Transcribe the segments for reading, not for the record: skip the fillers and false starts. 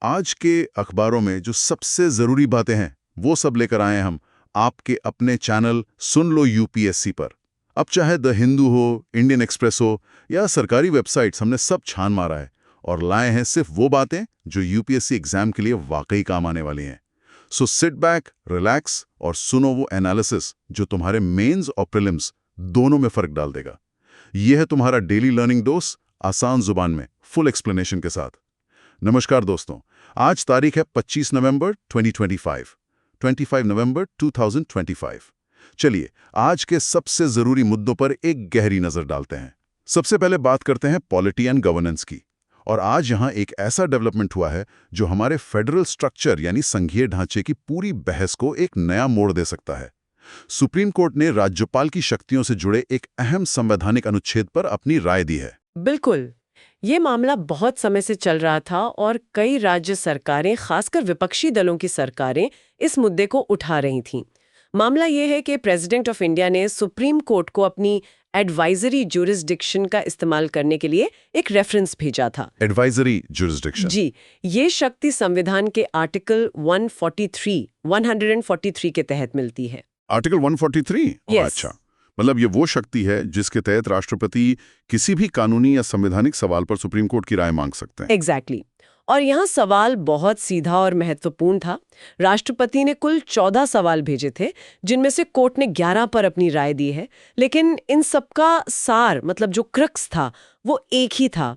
आज के अखबारों में जो सबसे जरूरी बातें हैं वो सब लेकर आए हैं हम आपके अपने चैनल सुन लो यूपीएससी पर। अब चाहे द हिंदू हो, इंडियन एक्सप्रेस हो या सरकारी वेबसाइट्स, हमने सब छान मारा है और लाए हैं सिर्फ वो बातें जो यूपीएससी एग्जाम के लिए वाकई काम आने वाली हैं। सो सिट बैक, रिलैक्स और सुनो वो एनालिसिस जो तुम्हारे मेंस और प्रीलिम्स दोनों में फर्क डाल देगा। यह है तुम्हारा डेली लर्निंग डोज, आसान जुबान में, फुल एक्सप्लेनेशन के साथ। नमस्कार दोस्तों, आज तारीख है 25 नवंबर 2025, 25 नवंबर 2025। चलिए आज के सबसे जरूरी मुद्दों पर एक गहरी नजर डालते हैं। सबसे पहले बात करते हैं पॉलिटी एंड गवर्नेंस की। और आज यहां एक ऐसा डेवलपमेंट हुआ है जो हमारे फेडरल स्ट्रक्चर यानी संघीय ढांचे की पूरी बहस को एक नया मोड़ दे सकता है। सुप्रीम कोर्ट ने राज्यपाल की शक्तियों से जुड़े एक अहम संवैधानिक अनुच्छेद पर अपनी राय दी है। बिल्कुल। ये मामला बहुत समय से चल रहा था और कई राज्य सरकारें, खासकर विपक्षी दलों की सरकारें, इस मुद्दे को उठा रही थीं। मामला ये है कि प्रेसिडेंट ऑफ इंडिया ने सुप्रीम कोर्ट को अपनी एडवाइजरी जुरिस्डिक्शन का इस्तेमाल करने के लिए एक रेफरेंस भेजा था। Advisory jurisdiction? जी, ये शक्ति संविधान के आर्टिकल 143 के तहत मिलती है। आर्टिकल 143? Yes. अच्छा, मतलब ये वो शक्ति है जिसके तहत राष्ट्रपति किसी भी कानूनी या संवैधानिक सवाल पर सुप्रीम कोर्ट की राय मांग सकते हैं। एग्जैक्टली। और यहाँ सवाल बहुत सीधा और महत्वपूर्ण था। राष्ट्रपति ने कुल 14 सवाल भेजे थे, जिनमें से कोर्ट ने 11 पर अपनी राय दी है। लेकिन इन सबका सार, मतलब जो क्रक्स था, वो एक ही था।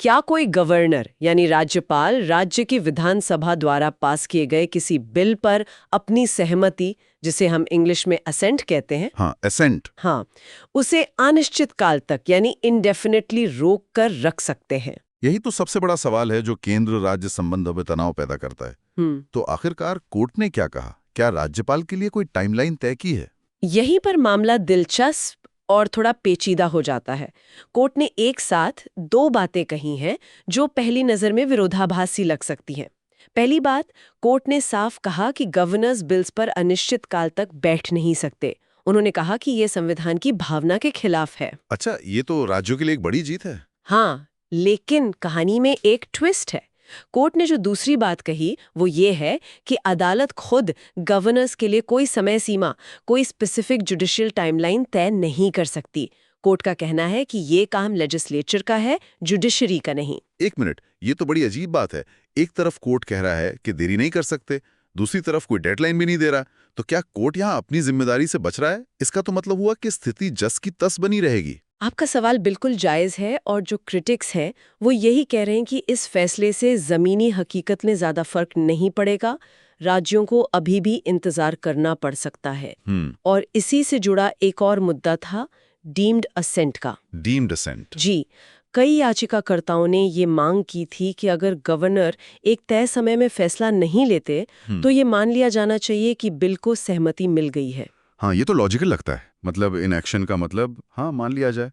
क्या कोई गवर्नर यानी राज्यपाल राज्य की विधानसभा द्वारा पास किए गए किसी बिल पर अपनी सहमति, जिसे हम इंग्लिश में असेंट कहते हैं, हाँ, असेंट, हाँ, उसे अनिश्चित काल तक यानी इंडेफिनेटली रोक कर रख सकते हैं? यही तो सबसे बड़ा सवाल है जो केंद्र राज्य संबंधों में तनाव पैदा करता है। तो आखिरकार कोर्ट ने क्या कहा? क्या राज्यपाल के लिए कोई टाइमलाइन तय की है? यहीं पर मामला दिलचस्प और थोड़ा पेचीदा हो जाता है। कोर्ट ने एक साथ दो बातें कही हैं जो पहली नजर में विरोधाभासी लग सकती हैं। पहली बात, कोर्ट ने साफ कहा कि गवर्नर्स बिल्स पर अनिश्चित काल तक बैठ नहीं सकते। उन्होंने कहा कि ये संविधान की भावना के खिलाफ है। अच्छा, ये तो राज्यों के लिए एक बड़ी जीत है। हाँ, लेकिन कहानी में एक ट्विस्ट है। कोर्ट ने जो दूसरी बात कही वो ये है कि अदालत खुद गवर्नर्स के लिए कोई समय सीमा, कोई स्पेसिफिक जुडिशियल टाइमलाइन तय नहीं कर सकती। कोर्ट का कहना है कि ये काम लेजिस्लेचर का है, जुडिशरी का नहीं। एक मिनट, ये तो बड़ी अजीब बात है। एक तरफ कोर्ट कह रहा है कि देरी नहीं कर सकते, दूसरी तरफ कोई डेडलाइन भी नहीं दे रहा। तो क्या कोर्ट यहाँ अपनी जिम्मेदारी से बच रहा है? इसका तो मतलब हुआ कि स्थिति जस की तस बनी रहेगी। आपका सवाल बिल्कुल जायज़ है और जो क्रिटिक्स हैं वो यही कह रहे हैं कि इस फैसले से ज़मीनी हकीकत में ज़्यादा फर्क नहीं पड़ेगा। राज्यों को अभी भी इंतज़ार करना पड़ सकता है। और इसी से जुड़ा एक और मुद्दा था डीम्ड असेंट का। Deemed assent? जी, कई याचिकाकर्ताओं ने ये मांग की थी कि अगर गवर्नर एक तय समय में फैसला नहीं लेते तो ये मान लिया जाना चाहिए कि बिल को सहमति मिल गई है। हाँ, ये तो लॉजिकल लगता है। मतलब इन एक्शन का मतलब, हाँ, मान लिया जाए।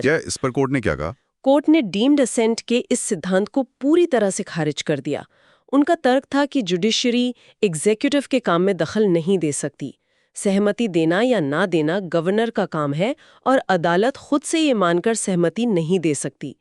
क्या इस पर कोर्ट ने क्या कहा? कोर्ट ने डीम्ड असेंट के इस सिद्धांत को पूरी तरह से खारिज कर दिया। उनका तर्क था कि जुडिशरी एग्जीक्यूटिव के काम में दखल नहीं दे सकती। सहमति देना या ना देना गवर्नर का काम है और अदालत खुद से ये मानकर सहमति नहीं दे सकती।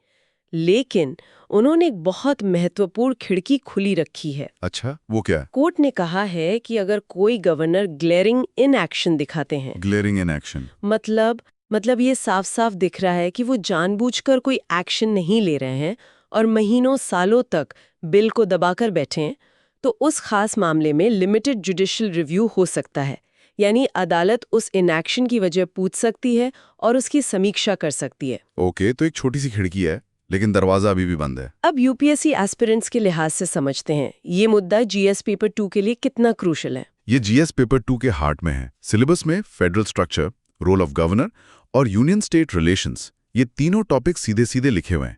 लेकिन उन्होंने एक बहुत महत्वपूर्ण खिड़की खुली रखी है। अच्छा, वो क्या है? कोर्ट ने कहा है कि अगर कोई गवर्नर ग्लेरिंग इनएक्शन दिखाते हैं, ग्लेरिंग इनएक्शन मतलब ये साफ साफ दिख रहा है कि वो जानबूझकर कोई एक्शन नहीं ले रहे हैं और महीनों सालों तक बिल को दबाकर बैठे हैं, तो उस खास मामले में लिमिटेड जुडिशियल रिव्यू हो सकता है। यानी अदालत उस इनएक्शन की वजह पूछ सकती है और उसकी समीक्षा कर सकती है। ओके, तो एक छोटी सी खिड़की है, लेकिन दरवाजा अभी भी बंद है। अब यूपीएससी एस्पिरेंट्स के लिहाज से समझते हैं ये मुद्दा जीएस पेपर 2 के लिए कितना क्रूशल है। ये जीएस पेपर 2 के हार्ट में है। सिलेबस में federal structure, role of governor और यूनियन स्टेट रिलेशंस, ये तीनों टॉपिक सीधे सीधे लिखे हुए हैं।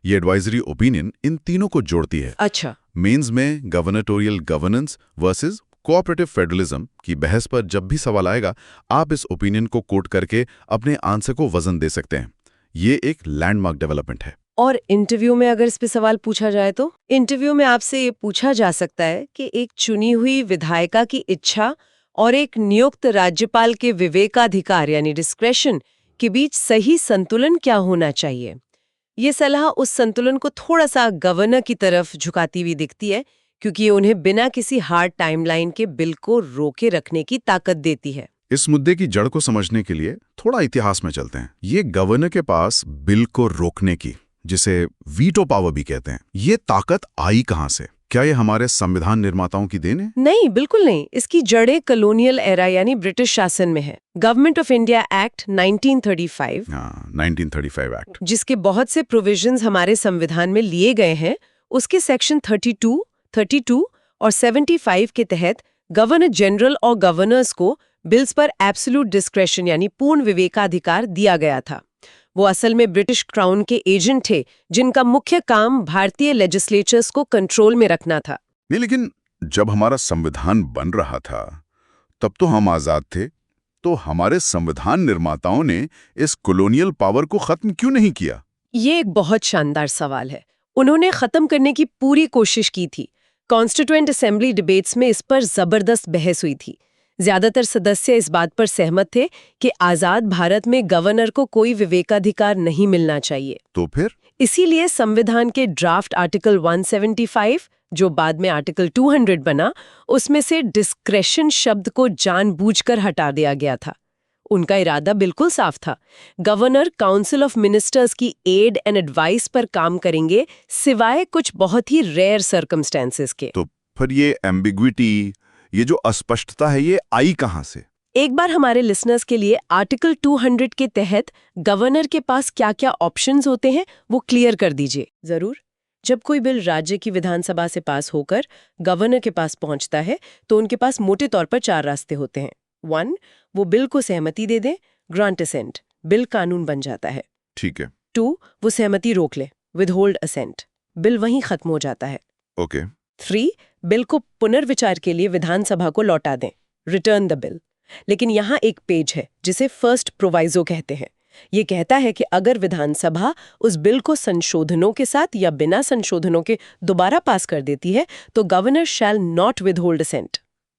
ये एडवाइजरी ओपिनियन इन तीनों को जोड़ती है। अच्छा। मेंस में गवर्नेटोरियल गवर्नेंस वर्सेस कोऑपरेटिव फेडरलिज्म की बहस पर जब भी सवाल आएगा, आप इस ओपिनियन को कोट करके अपने आंसर को वजन दे सकते हैं। ये एक लैंडमार्क डेवलपमेंट है। और इंटरव्यू में अगर इस पे सवाल पूछा जाए तो इंटरव्यू में आपसे ये पूछा जा सकता है कि एक चुनी हुई विधायिका की इच्छा और एक नियुक्त राज्यपाल के विवेकाधिकार यानी डिस्क्रेशन के बीच सही संतुलन क्या होना चाहिए। ये सलाह उस संतुलन को थोड़ा सा गवर्नर की तरफ झुकाती हुई दिखती है, क्योंकि ये उन्हें बिना किसी हार्ड टाइमलाइन के बिल को रोके रखने की ताकत देती है। इस मुद्दे की जड़ को समझने के लिए थोड़ा इतिहास में चलते हैं। ये गवर्नर के पास बिल को रोकने की, जिसे वीटो पावर भी कहते हैं, ये ताकत आई कहां से? क्या ये हमारे संविधान निर्माताओं की देन है? नहीं, बिल्कुल नहीं। इसकी जड़ें कॉलोनियल एरा यानी ब्रिटिश शासन में है। Government of India act 1935, 1935 act, जिसके बहुत से प्रोविजंस हमारे संविधान में लिए गए हैं, उसके सेक्शन 32, 32 और 75 के तहत गवर्नर जनरल और गवर्नर्स को बिल्स पर एब्सोल्यूट डिस्क्रेशन यानी पूर्ण विवेकाधिकार दिया गया था। वो असल में ब्रिटिश क्राउन के एजेंट थे, जिनका मुख्य काम भारतीय लेजिस्लेचर्स को कंट्रोल में रखना था। नहीं, लेकिन जब हमारा संविधान बन रहा था तब तो हम आजाद थे, तो हमारे संविधान निर्माताओं ने इस कॉलोनियल पावर को खत्म क्यों नहीं किया? ये एक बहुत शानदार सवाल है। उन्होंने खत्म करने की पूरी कोशिश की थी। कॉन्स्टिट्यूएंट असेंबली डिबेट्स में इस पर जबरदस्त बहस हुई थी। ज्यादातर सदस्य इस बात पर सहमत थे कि आजाद भारत में गवर्नर को कोई विवेकाधिकार नहीं मिलना चाहिए। तो फिर इसीलिए संविधान के ड्राफ्ट आर्टिकल 175, जो बाद में आर्टिकल 200 बना, उसमें से डिस्क्रेशन शब्द को जानबूझकर हटा दिया गया था। उनका इरादा बिल्कुल साफ था। गवर्नर काउंसिल ऑफ मिनिस्टर्स की एड एंड एडवाइस पर काम करेंगे, सिवाय कुछ बहुत ही रेयर सर्कमस्टेंसेस के। तो फिर ये एम्बिग्विटी, ये जो अस्पष्टता है, ये आई कहां से? एक बार हमारे लिसनर्स के लिए आर्टिकल 200 के तहत गवर्नर के पास क्या-क्या ऑप्शंस होते हैं वो क्लियर कर दीजिए। जरूर। जब कोई बिल राज्य की विधानसभा से पास होकर गवर्नर के पास पहुंचता है तो उनके पास मोटे तौर पर 4 रास्ते होते हैं। 1, वो बिल को सहमति दे दें, ग्रांट असेंट, बिल कानून बन जाता है। ठीक है। 2, वो सहमति रोक ले, विदहोल्ड असेंट, बिल वहीं खत्म हो जाता है। ओके। 3, बिल को पुनर्विचार के लिए विधानसभा को लौटा दें, रिटर्न द बिल। लेकिन यहाँ एक पेज है जिसे फर्स्ट प्रोवाइजो कहते हैं। ये कहता है कि अगर विधानसभा उस बिल को संशोधनों के साथ या बिना संशोधनों के दोबारा पास कर देती है तो governor shall not withhold assent.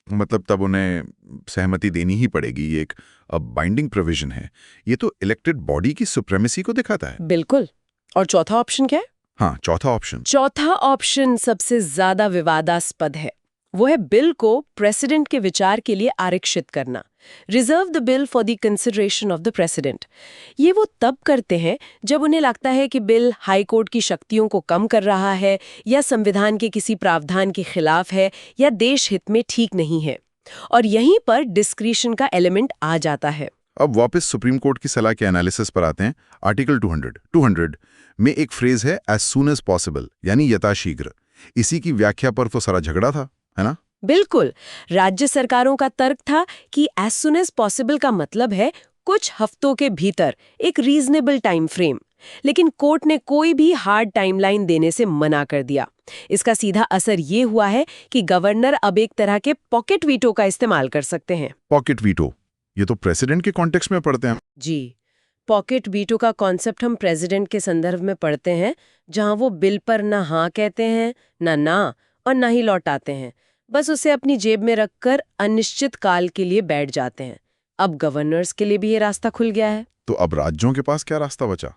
मतलब तब उन्हें सहमति देनी ही पड़ेगी। ये एक बाइंडिंग प्रोविजन है। ये तो इलेक्टेड बॉडी की सुप्रीमेसी को दिखाता है। बिल्कुल। और चौथा ऑप्शन क्या है? हाँ, चौथा ऑप्शन। चौथा ऑप्शन सबसे ज्यादा विवादास्पद है। वो है बिल को प्रेसिडेंट के विचार के लिए आरक्षित करना, reserve the bill for the consideration of the president. ये वो तब करते हैं जब उन्हें लगता है कि बिल हाई कोर्ट की शक्तियों को कम कर रहा है, या संविधान के किसी प्रावधान के खिलाफ है, या देश हित में ठीक नहीं है। और यहीं पर डिस्क्रिशन का एलिमेंट आ जाता है। अब वापस सुप्रीम कोर्ट की सलाह के एनालिसिस पर आते हैं। आर्टिकल 200 में एक फ्रेज है एज सून एज पॉसिबल, यानी यथाशीघ्र। इसी की व्याख्या पर तो सारा झगड़ा था, है ना? बिल्कुल। राज्य सरकारों का तर्क था कि एज सुन एज पॉसिबल का मतलब है कुछ हफ्तों के भीतर, एक रीजनेबल टाइम फ्रेम। लेकिन कोर्ट ने कोई भी हार्ड टाइमलाइन देने से मना कर दिया। इसका सीधा असर ये हुआ है कि गवर्नर अब एक तरह के पॉकेट वीटो का इस्तेमाल कर सकते हैं। पॉकेट वीटो, ये तो प्रेसिडेंट के कॉन्टेक्स्ट में पढ़ते हैं। जी, पॉकेट वीटो का कॉन्सेप्ट हम प्रेसिडेंट के संदर्भ में पढ़ते हैं, जहां वो बिल पर ना हाँ कहते हैं, ना और ना ही लौटाते हैं। बस उसे अपनी जेब में रखकर अनिश्चित काल के लिए बैठ जाते हैं। अब गवर्नर्स के लिए भी ये रास्ता खुल गया है। तो अब राज्यों के पास क्या रास्ता बचा?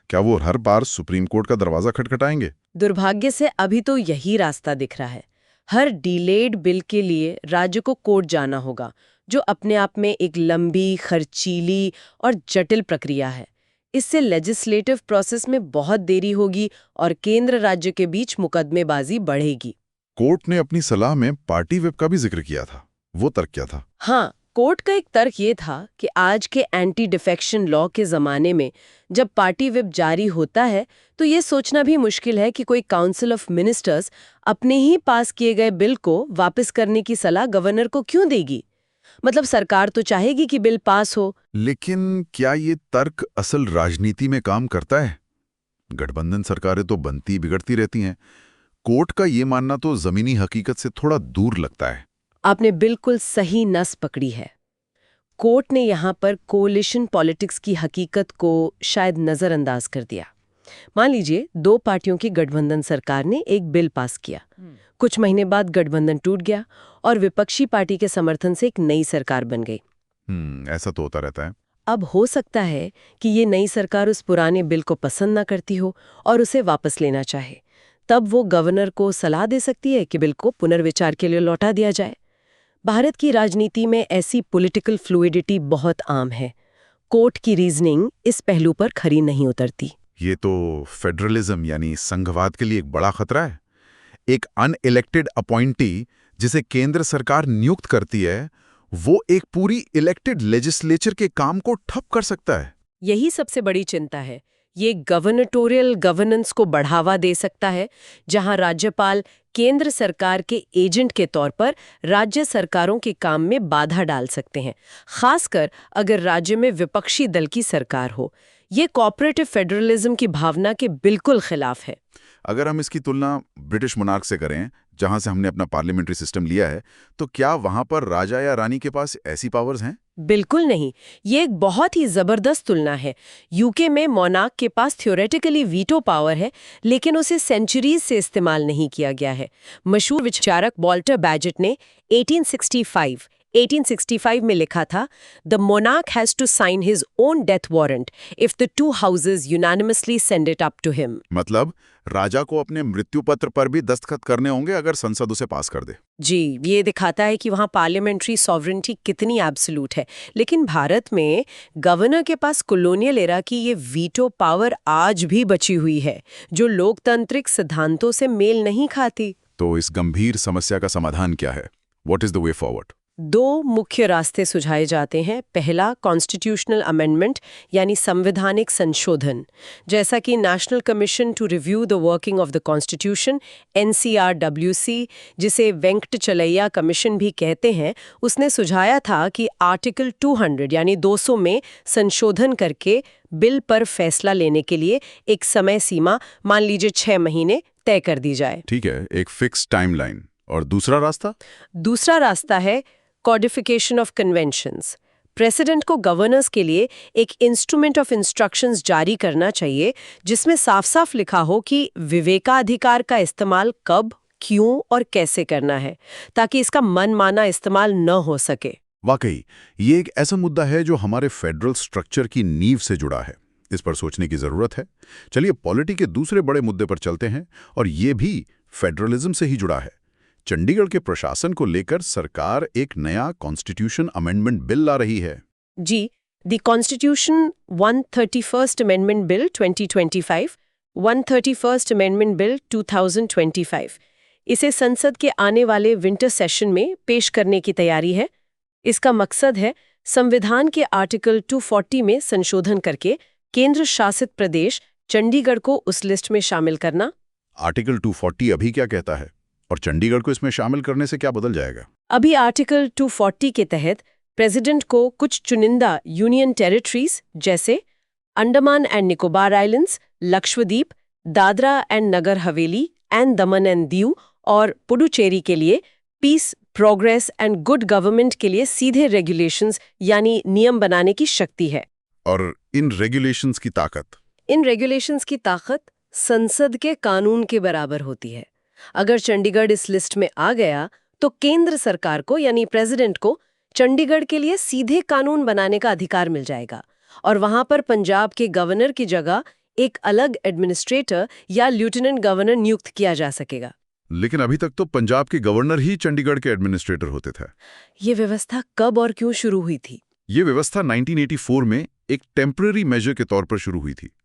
क्या वो हर बार सुप्रीम कोर्ट का दरवाजा खटखटाएंगे? दुर्भाग्य से अभी तो यही रास्ता दिख रहा है। हर डिलेड बिल के लिए राज्य को कोर्ट जाना होगा, जो अपने आप में एक लंबी, खर्चीली और जटिल प्रक्रिया है। इससे लेजिस्लेटिव प्रोसेस में बहुत देरी होगी और केंद्र राज्य के बीच मुकदमेबाजी बढ़ेगी। कोर्ट ने अपनी सलाह में पार्टी व्हिप का भी जिक्र किया था। वो तर्क क्या था? हाँ, कोर्ट का एक तर्क ये था कि आज के एंटी डिफेक्शन लॉ के जमाने में जब पार्टी व्हिप जारी होता है तो ये सोचना भी मुश्किल है कि कोई काउंसिल ऑफ मिनिस्टर्स अपने ही पास किए गए बिल को वापस करने की सलाह गवर्नर को क्यों देगी। मतलब सरकार तो चाहेगी कि बिल पास हो। लेकिन क्या ये तर्क असल राजनीति में काम करता है? गठबंधन सरकारें तो बनती बिगड़ती रहती हैं। कोर्ट का ये मानना तो जमीनी हकीकत से थोड़ा दूर लगता है। आपने बिल्कुल सही नस पकड़ी है। कोर्ट ने यहाँ पर कोलिशन पॉलिटिक्स की हकीकत को शायद नजरअंदाज कर दिया। मान लीजिए 2 पार्टियों की गठबंधन सरकार ने एक बिल पास किया। कुछ महीने बाद गठबंधन टूट गया और विपक्षी पार्टी के समर्थन से एक नई सरकार बन गई। ऐसा तो होता रहता है। अब हो सकता है कि ये नई सरकार उस पुराने बिल को पसंद ना करती हो और उसे वापस लेना चाहे। तब वो गवर्नर को सलाह दे सकती है कि बिल को पुनर्विचार के लिए लौटा दिया जाए। भारत की राजनीति में ऐसी पॉलिटिकल फ्लूइडिटी बहुत आम है। कोर्ट की रीजनिंग इस पहलू पर खरी नहीं उतरती। ये तो फेडरलिज्म यानी संघवाद के लिए एक बड़ा खतरा है। एक अनइलेक्टेड अपॉइंटी जिसे केंद्र सरकार नियुक्त करती है, वो एक पूरी इलेक्टेड लेजिस्लेचर के काम को ठप कर सकता है। यही सबसे बड़ी चिंता है। ये गवर्नेटोरियल गवर्नेंस को बढ़ावा दे सकता है, जहां राज्यपाल केंद्र सरकार के एजेंट के तौर पर राज्य सरकारों के काम में बाधा डाल सकते हैं, खासकर अगर राज्य में विपक्षी दल की सरकार हो। ये कोऑपरेटिव फेडरलिज्म की भावना के बिल्कुल खिलाफ है। अगर हम इसकी तुलना ब्रिटिश मोनार्क से करें, जहां से हमने अपना पार्लियामेंट्री सिस्टम लिया है, तो क्या वहां पर राजा या रानी के पास ऐसी पावर्स हैं? बिल्कुल नहीं। ये एक बहुत ही जबरदस्त तुलना है। यूके में मोनार्क के पास थ्योरेटिकली वीटो पावर है, लेकिन उसे सेंचुरीज से इस्तेमाल नहीं किया गया है। मशहूर विचारक वॉल्टर बैजेट ने 1865 में लिखा था, the monarch has to sign his own death warrant if the two houses unanimously send it up to him. मतलब राजा को अपने मृत्यु पत्र पर भी दस्तखत करने होंगे अगर संसद उसे पास कर दे। जी, ये दिखाता है कि वहाँ पार्लियामेंट्री सॉवरेनिटी कितनी एब्सोल्यूट है। लेकिन भारत में गवर्नर के पास कॉलोनियल एरा की ये वीटो पावर आज भी बची हुई है, जो लोकतांत्रिक सिद्धांतों से मेल नहीं खाती। तो इस गंभीर समस्या का समाधान क्या है? What is the way forward? दो मुख्य रास्ते सुझाए जाते हैं। पहला, कॉन्स्टिट्यूशनल अमेंडमेंट यानी संवैधानिक संशोधन, जैसा कि national commission to review the working of the constitution NCRWC, जिसे वेंकटचलैया कमीशन भी कहते हैं, उसने सुझाया था कि आर्टिकल 200 यानी 200 में संशोधन करके बिल पर फैसला लेने के लिए एक समय सीमा, मान लीजिए 6 महीने, तय कर दी जाए। ठीक है, एक फिक्स टाइमलाइन। और दूसरा रास्ता? दूसरा रास्ता है कॉडिफिकेशन ऑफ कन्वेंशंस। प्रेसिडेंट को गवर्नर्स के लिए एक इंस्ट्रूमेंट ऑफ इंस्ट्रक्शंस जारी करना चाहिए, जिसमें साफ-साफ लिखा हो कि विवेकाधिकार का इस्तेमाल कब, क्यों और कैसे करना है, ताकि इसका मनमाना इस्तेमाल न हो सके। वाकई ये एक ऐसा मुद्दा है जो हमारे फेडरल स्ट्रक्चर की नींव से जुड़ा है। इस पर सोचने की जरूरत है। चलिए पॉलिटी के दूसरे बड़े मुद्दे पर चलते हैं, और ये भी फेडरलिज्म से ही जुड़ा है। चंडीगढ़ के प्रशासन को लेकर सरकार एक नया कॉन्स्टिट्यूशन अमेंडमेंट बिल ला रही है। जी, the constitution 131st amendment bill 2025, 131st amendment bill 2025। इसे संसद के आने वाले विंटर सेशन में पेश करने की तैयारी है। इसका मकसद है संविधान के आर्टिकल 240 में संशोधन करके केंद्र शासित प्रदेश चंडीगढ़ को उस लिस्ट में शामिल करना। आर्टिकल 240 अभी क्या कहता है, और चंडीगढ़ को इसमें शामिल करने से क्या बदल जाएगा? अभी आर्टिकल 240 के तहत प्रेसिडेंट को कुछ चुनिंदा यूनियन टेरिटरीज जैसे Andaman and Nicobar islands, Lakshadweep, Dadra and Nagar Haveli and Daman and Diu और पुडुचेरी के लिए peace, progress and good government के लिए सीधे रेगुलेशंस यानी नियम बनाने की शक्ति है। और इन रेगुलेशंस की ताकत? इन रेगुलेशंस की ताकत संसद के कानून के बराबर होती है। अगर चंडीगढ़ इस लिस्ट में आ गया तो केंद्र सरकार को यानी प्रेसिडेंट को चंडीगढ़ के लिए सीधे कानून बनाने का अधिकार मिल जाएगा, और वहां पर पंजाब के गवर्नर की जगह एक अलग एडमिनिस्ट्रेटर या लेफ्टिनेंट गवर्नर नियुक्त किया जा सकेगा। लेकिन अभी तक तो पंजाब के गवर्नर ही चंडीगढ़ के एडमिनिस्ट्रेटर होते थे। ये व्यवस्था कब और क्यों शुरू हुई थी? ये व्यवस्था 1984 में एक टेम्पररी मेजर के तौर पर शुरू हुई थी।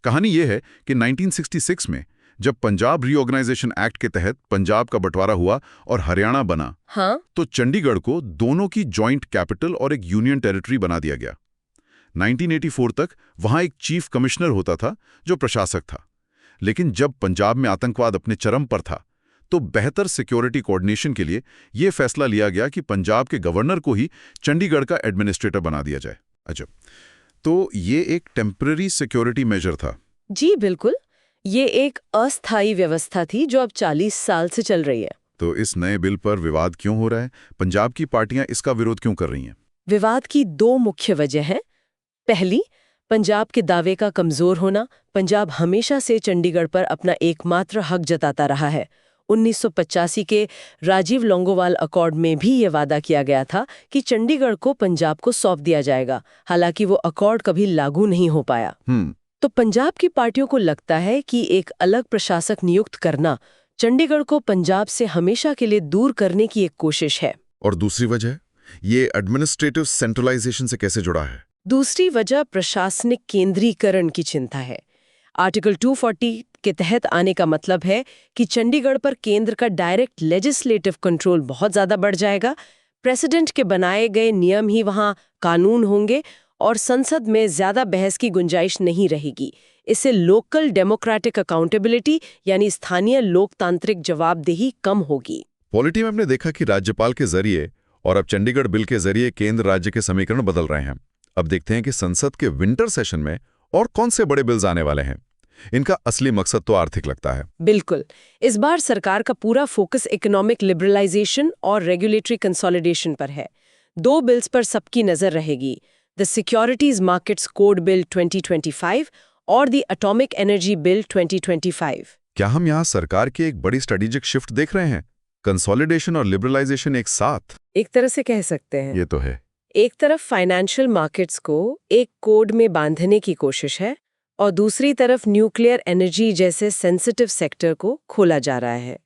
कहानी ये है कि 1966 में जब पंजाब रीऑर्गेनाइजेशन एक्ट के तहत पंजाब का बंटवारा हुआ और हरियाणा बना, हाँ? तो चंडीगढ़ को दोनों की जॉइंट कैपिटल और एक यूनियन टेरिटरी बना दिया गया। 1984 तक वहां एक चीफ कमिश्नर होता था जो प्रशासक था। लेकिन जब पंजाब में आतंकवाद अपने चरम पर था, तो बेहतर सिक्योरिटी कोऑर्डिनेशन के लिए यह फैसला लिया गया कि पंजाब के गवर्नर को ही चंडीगढ़ का एडमिनिस्ट्रेटर बना दिया जाए। अच्छा, तो ये एक टेम्पररी सिक्योरिटी मेजर था। जी बिल्कुल, ये एक अस्थायी व्यवस्था थी जो अब 40 साल से चल रही है। तो इस नए बिल पर विवाद क्यों हो रहा है? पंजाब की पार्टियां इसका विरोध क्यों कर रही हैं? विवाद की दो मुख्य वजह हैं। पहली, पंजाब के दावे का कमजोर होना। पंजाब हमेशा से चंडीगढ़ पर अपना एकमात्र हक जताता रहा है। 1985 के राजीव लोंगोवाल अकॉर्ड में भी ये वादा किया गया था कि चंडीगढ़ को पंजाब को सौंप दिया जाएगा। हालांकि वो अकॉर्ड कभी लागू नहीं हो पाया। तो पंजाब की पार्टियों को लगता है कि एक अलग प्रशासक नियुक्त करना चंडीगढ़ को पंजाब से हमेशा के लिए दूर करने की एक कोशिश है। और दूसरी वजह, ये एडमिनिस्ट्रेटिव सेंट्रलाइजेशन से कैसे जुड़ा है? दूसरी वजह प्रशासनिक केंद्रीकरण की चिंता है। आर्टिकल 240 के तहत आने का मतलब है कि चंडीगढ़ पर केंद्र का डायरेक्ट लेजिस्लेटिव कंट्रोल बहुत ज्यादा बढ़ जाएगा। प्रेसिडेंट के बनाए गए नियम ही वहां कानून होंगे और संसद में ज्यादा बहस की गुंजाइश नहीं रहेगी। इससे लोकल डेमोक्रेटिक अकाउंटेबिलिटी यानी स्थानीय लोकतांत्रिक जवाबदेही कम होगी। पॉलिटी में हमने देखा कि राज्यपाल के जरिए और अब चंडीगढ़ बिल के जरिए केंद्र राज्य के समीकरण बदल रहे हैं। अब देखते हैं कि संसद के विंटर सेशन में और कौन से बड़े बिल्स आने वाले हैं। इनका असली मकसद तो आर्थिक लगता है। बिल्कुल, इस बार सरकार का पूरा फोकस इकोनॉमिक लिबरलाइजेशन और रेगुलेटरी कंसोलिडेशन पर है। 2 बिल्स पर सबकी नजर रहेगी, the securities markets code bill 2025 और द एटॉमिक एनर्जी बिल 2025। क्या हम यहाँ सरकार की एक बड़ी स्ट्रेटेजिक शिफ्ट देख रहे हैं? कंसोलिडेशन और लिबरलाइजेशन एक साथ? एक तरह से कह सकते हैं। ये तो है। एक तरफ फाइनेंशियल मार्केट्स को एक कोड में बांधने की कोशिश है और दूसरी तरफ न्यूक्लियर एनर्जी जैसे सेंसिटिव सेक्टर को खोला जा रहा है।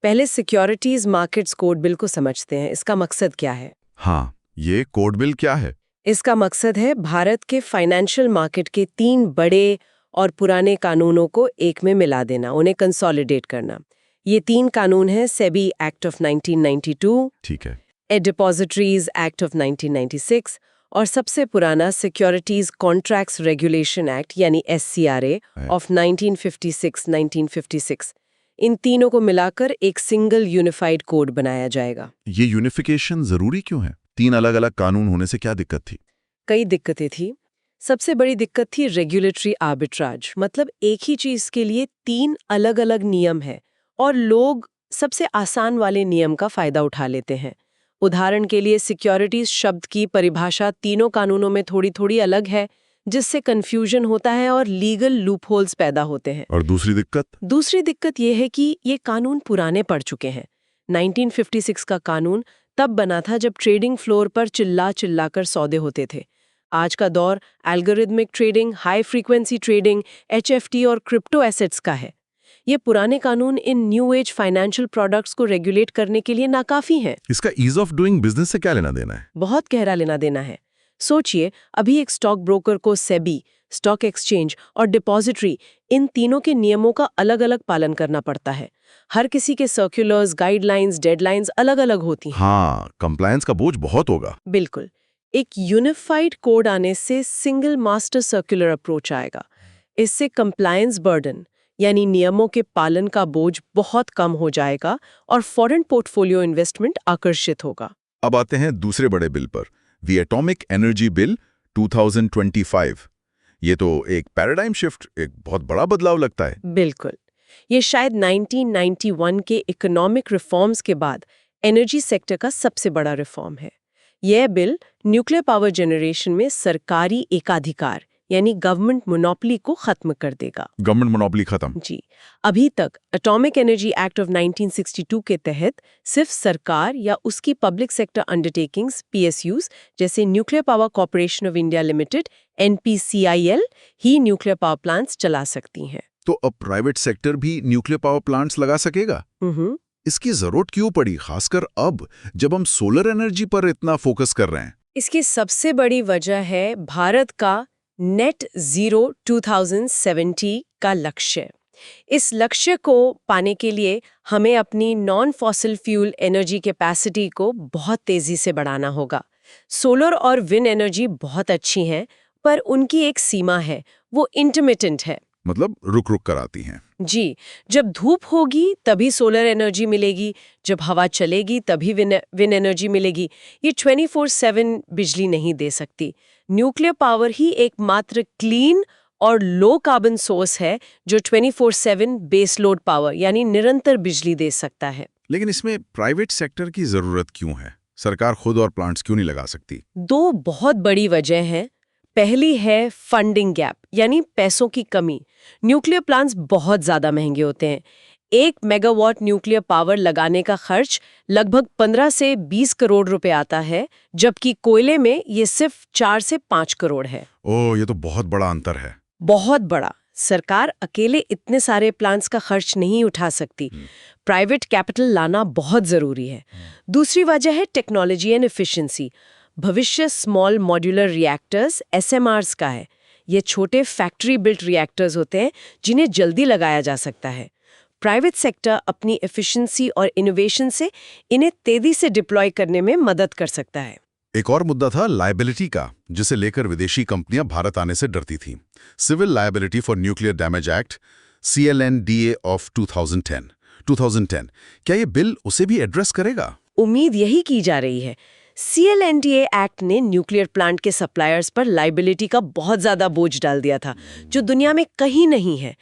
पहले सिक्योरिटीज मार्केट्स कोड बिल को समझते हैं। इसका मकसद क्या है? हाँ, ये कोड बिल क्या है? इसका मकसद है भारत के फाइनेंशियल मार्केट के 3 बड़े और पुराने कानूनों को एक में मिला देना, उन्हें कंसोलिडेट करना। ये 3 कानून हैं सेबी एक्ट ऑफ 1992, ठीक है, डिपॉजिटरीज एक्ट ऑफ 1996 और सबसे पुराना सिक्योरिटीज कॉन्ट्रैक्ट्स रेगुलेशन एक्ट यानी SCRA ऑफ 1956। इन तीनों को मिलाकर एक सिंगल यूनिफाइड कोड बनाया जाएगा। ये यूनिफिकेशन जरूरी क्यों है? 3 अलग-अलग कानून होने से क्या दिक्कत थी? कई दिक्कतें थी। सबसे बड़ी दिक्कत थी रेगुलेटरी आर्बिट्राज, मतलब एक ही चीज के लिए 3 अलग-अलग नियम है और लोग सबसे आसान वाले नियम का फायदा उठा लेते हैं। उदाहरण के लिए सिक्योरिटीज शब्द की परिभाषा तीनों कानूनों में थोड़ी-थोड़ी अलग है, जिससे कंफ्यूजन होता है और लीगल लूपहोल्स पैदा होते हैं। और दूसरी दिक्कत? दूसरी दिक्कत यह है कि ये कानून पुराने पड़ चुके हैं। 1956 का कानून तब बना था जब ट्रेडिंग फ्लोर पर चिल्ला कर सौदे होते थे। आज का दौर algorithmic trading, high frequency trading, HFT और क्रिप्टो एसेट्स का है। ये पुराने कानून इन न्यू एज फाइनेंशियल प्रोडक्ट्स को रेगुलेट करने के लिए नाकाफी हैं। इसका ईज ऑफ डूइंग बिजनेस से क्या लेना देना है? बहुत गहरा लेना देना है। सोचिए, अभी एक स्टॉक ब्रोकर को सेबी, स्टॉक एक्सचेंज और डिपॉजिटरी, इन तीनों के नियमों का अलग-अलग पालन करना पड़ता है। हर किसी के सर्कुलर्स, गाइडलाइंस, डेडलाइंस अलग-अलग होती हैं। हाँ, कंप्लायंस का बोझ बहुत होगा। बिल्कुल। एक यूनिफाइड कोड आने से सिंगल मास्टर सर्कुलर अप्रोच आएगा। इससे कंप्लायंस बर्डन यानी नियमों के पालन का बोझ बहुत कम हो जाएगा और फॉरेन पोर्टफोलियो इन्वेस्टमेंट आकर्षित होगा। अब आते हैं दूसरे बड़े बिल पर, द एटॉमिक एनर्जी बिल 2025। ये तो एक पैराडाइम शिफ्ट, एक बहुत बड़ा बदलाव लगता है। बिल्कुल। ये शायद 1991 के इकोनॉमिक रिफॉर्म्स के बाद एनर्जी सेक्टर का सबसे बड़ा रिफॉर्म है। यह बिल न्यूक्लियर पावर जनरेशन में सरकारी एकाधिकार यानी गवर्नमेंट मोनोपोली को खत्म कर देगा। गवर्नमेंट मोनोपोली खत्म? जी। अभी तक एटॉमिक एनर्जी एक्ट ऑफ 1962 के तहत सिर्फ सरकार या उसकी पब्लिक सेक्टर अंडरटेकिंग्स PSUs जैसे nuclear power corporation of India limited NPCIL he nuclear power plants चला सकती हैं। तो अब प्राइवेट सेक्टर भी न्यूक्लियर पावर प्लांट्स लगा सकेगा? इसकी जरूरत क्यों पड़ी, खासकर अब जब हम सोलर एनर्जी पर इतना फोकस कर रहे हैं? इसकी सबसे बड़ी वजह है भारत का नेट जीरो 2070 का लक्ष्य। इस लक्ष्य को पाने के लिए हमें अपनी non fossil fuel energy capacity को बहुत तेजी से बढ़ाना होगा। सोलर और विंड एनर्जी बहुत अच्छी हैं, पर उनकी एक सीमा है, वो इंटरमिटेंट है। मतलब रुक रुक कर आती हैं। जी, जब धूप होगी तभी सोलर एनर्जी मिलेगी, जब हवा चलेगी तभी विंड एनर्जी मिलेगी। ये 24/7 बिजली नहीं दे सकती। न्यूक्लियर पावर ही एकमात्र क्लीन और लो कार्बन सोर्स है जो 24/7 बेस लोड पावर यानी निरंतर बिजली दे सकता है। लेकिन इसमें प्राइवेट सेक्टर की जरूरत क्यों है? सरकार खुद और प्लांट्स क्यों नहीं लगा सकती? 2 बहुत बड़ी वजह हैं। पहली है फंडिंग गैप यानी पैसों की कमी। न्यूक्लियर प्लांट्स बहुत ज्यादा महंगे होते हैं। 1 मेगावाट न्यूक्लियर पावर लगाने का खर्च लगभग 15 से 20 करोड़ रुपए आता है, जबकि कोयले में ये सिर्फ 4 से 5 करोड़ है। ओह, ये तो बहुत बड़ा अंतर है। बहुत बड़ा। सरकार अकेले इतने सारे प्लांट्स का खर्च नहीं उठा सकती। प्राइवेट कैपिटल लाना बहुत जरूरी है। दूसरी वजह है टेक्नोलॉजी एंड एफिशिएंसी। भविष्य स्मॉल मॉड्यूलर रिएक्टर्स SMRs का है। ये छोटे फैक्ट्री बिल्ट रिएक्टर्स होते हैं जिन्हें जल्दी लगाया जा सकता है। प्राइवेट सेक्टर अपनी एफिशिएंसी और इनोवेशन से इन्हें तेजी से डिप्लॉय करने में मदद कर सकता है। एक और मुद्दा था लायबिलिटी का, जिसे लेकर विदेशी कंपनियां भारत आने से डरती थीं। Civil liability for nuclear damage act CLNDA of 2010। क्या ये बिल उसे भी एड्रेस करेगा? उम्मीद यही की जा रही है। CLNDA एक्ट ने न्यूक्लियर प्लांट के सप्लायर्स पर लायबिलिटी का बहुत ज्यादा बोझ डाल दिया था, जो दुनिया में कहीं नहीं है।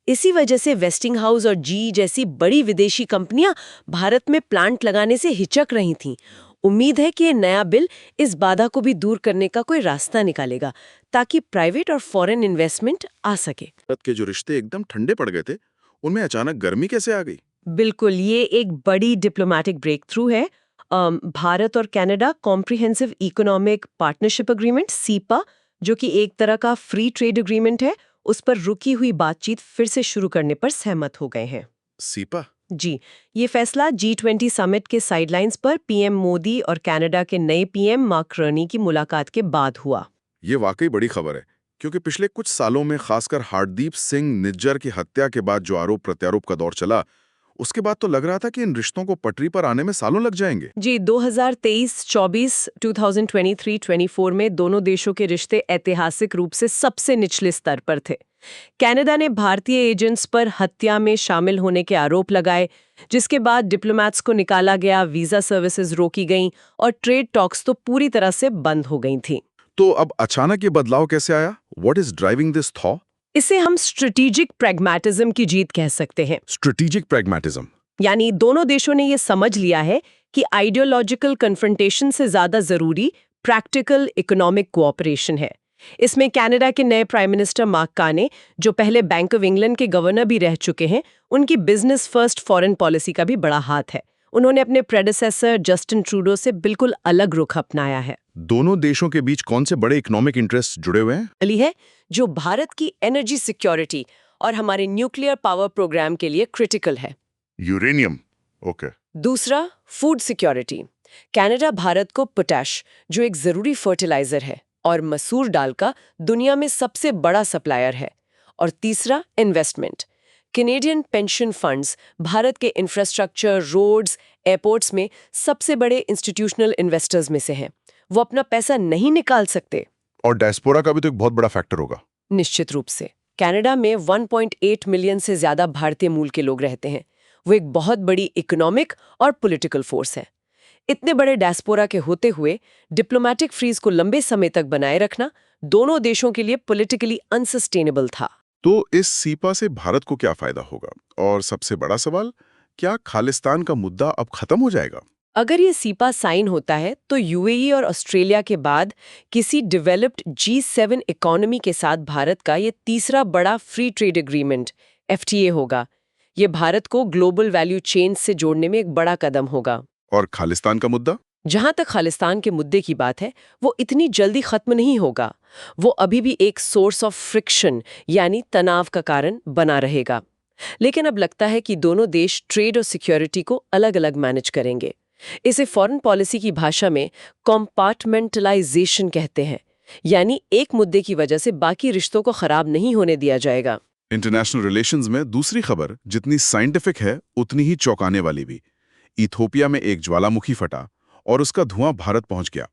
इसी वजह से वेस्टिंगहाउस और GE जैसी बड़ी विदेशी कंपनियां भारत में प्लांट लगाने से हिचक रही थीं। उम्मीद है कि ये नया बिल इस बाधा को भी दूर करने का कोई रास्ता निकालेगा, ताकि प्राइवेट और फॉरेन इन्वेस्टमेंट आ सके। भारत के जो रिश्ते एकदम ठंडे पड़ गए थे, उनमें अचानक गर्मी कैसे आ गई? बिल्कुल, ये एक बड़ी डिप्लोमेटिक ब्रेक थ्रू है। भारत और Canada comprehensive economic partnership agreement CEPA, जो कि एक तरह का फ्री ट्रेड एग्रीमेंट है, उस पर रुकी हुई बातचीत फिर से शुरू करने पर सहमत हो गए हैं। CEPA? जी, ये फैसला G20 समिट के साइडलाइंस पर PM मोदी और कनाडा के नए PM मार्क कार्नी की मुलाकात के बाद हुआ। ये वाकई बड़ी खबर है, क्योंकि पिछले कुछ सालों में खासकर हरदीप सिंह निज्जर की हत्या के बाद जो आरोप प्रत्यारोप का दौर चला, उसके बाद तो लग रहा था कि इन रिश्तों को पटरी पर आने में सालों लग जाएंगे। जी, 2023-24, 2023-24 में दोनों देशों के रिश्ते ऐतिहासिक रूप से सबसे निचले स्तर पर थे। कनाडा ने भारतीय एजेंट्स पर हत्या में शामिल होने के आरोप लगाए, जिसके बाद डिप्लोमैट्स को निकाला गया, वीजा सर्विसेज रोकी गईं और ट्रेड टॉक्स तो पूरी तरह से बंद हो गई थी। तो अब अचानक ये बदलाव कैसे आया? What is driving this thought? इसे हम स्ट्रेटेजिक प्रैग्मैटिज्म की जीत कह सकते हैं। स्ट्रेटेजिक प्रैग्मैटिज्म, यानी दोनों देशों ने ये समझ लिया है कि आइडियोलॉजिकल कन्फ्रंटेशन से ज्यादा जरूरी प्रैक्टिकल इकोनॉमिक कोऑपरेशन है। इसमें कनाडा के नए प्राइम मिनिस्टर मार्क कार्नी, जो पहले बैंक ऑफ इंग्लैंड के गवर्नर भी रह चुके हैं, उनकी बिजनेस फर्स्ट फॉरेन पॉलिसी का भी बड़ा हाथ है। उन्होंने अपने प्रेडेसेसर जस्टिन ट्रूडो से बिल्कुल अलग रुख अपनाया है। दोनों देशों के बीच कौन से बड़े इकोनॉमिक इंटरेस्ट जुड़े हुए हैं? अली है जो भारत की एनर्जी सिक्योरिटी और हमारे न्यूक्लियर पावर प्रोग्राम के लिए क्रिटिकल है। Uranium, okay. दूसरा, फूड सिक्योरिटी। कनाडा भारत को पोटैश, जो एक जरूरी फर्टिलाइजर है, और मसूर दाल का दुनिया में सबसे बड़ा सप्लायर है। और तीसरा, investment. Canadian pension funds Bharat के इंफ्रास्ट्रक्चर, रोड्स, एयरपोर्ट्स में सबसे बड़े इंस्टीट्यूशनल इन्वेस्टर्स में से हैं। वो अपना पैसा नहीं निकाल सकते। और डायस्पोरा का भी तो एक बहुत बड़ा फैक्टर होगा। निश्चित रूप से। कनाडा में 1.8 मिलियन से ज्यादा भारतीय मूल के लोग रहते हैं। वो एक बहुत बड़ी इकोनॉमिक और पॉलिटिकल फोर्स है। इतने बड़े डायस्पोरा के होते हुए डिप्लोमेटिक फ्रीज को लंबे समय तक बनाए रखना दोनों देशों के लिए पॉलिटिकली अनसस्टेनेबल था। तो इस सीपा से भारत को क्या फायदा होगा? और सबसे बड़ा सवाल, क्या खालिस्तान का मुद्दा अब खत्म हो जाएगा? अगर ये सीपा साइन होता है तो यूएई और ऑस्ट्रेलिया के बाद किसी डेवलप्ड G7 इकोनॉमी के साथ भारत का ये तीसरा बड़ा फ्री ट्रेड एग्रीमेंट FTA होगा। ये भारत को ग्लोबल वैल्यू चेन से जोड़ने में एक बड़ा कदम होगा। और खालिस्तान का मुद्दा? जहां तक खालिस्तान के मुद्दे की बात है, वो इतनी जल्दी खत्म नहीं होगा। वो अभी भी एक सोर्स ऑफ फ्रिक्शन यानी तनाव का कारण बना रहेगा। लेकिन अब लगता है कि दोनों देश ट्रेड और सिक्योरिटी को अलग अलग मैनेज करेंगे। इसे फॉरेन पॉलिसी की भाषा में कंपार्टमेंटलाइजेशन कहते हैं, यानी एक मुद्दे की वजह से बाकी रिश्तों को खराब नहीं होने दिया जाएगा। इंटरनेशनल रिलेशंस में दूसरी खबर जितनी साइंटिफिक है उतनी ही चौंकाने वाली भी। इथियोपिया में एक ज्वालामुखी फटा और उसका धुआं भारत पहुंच गया।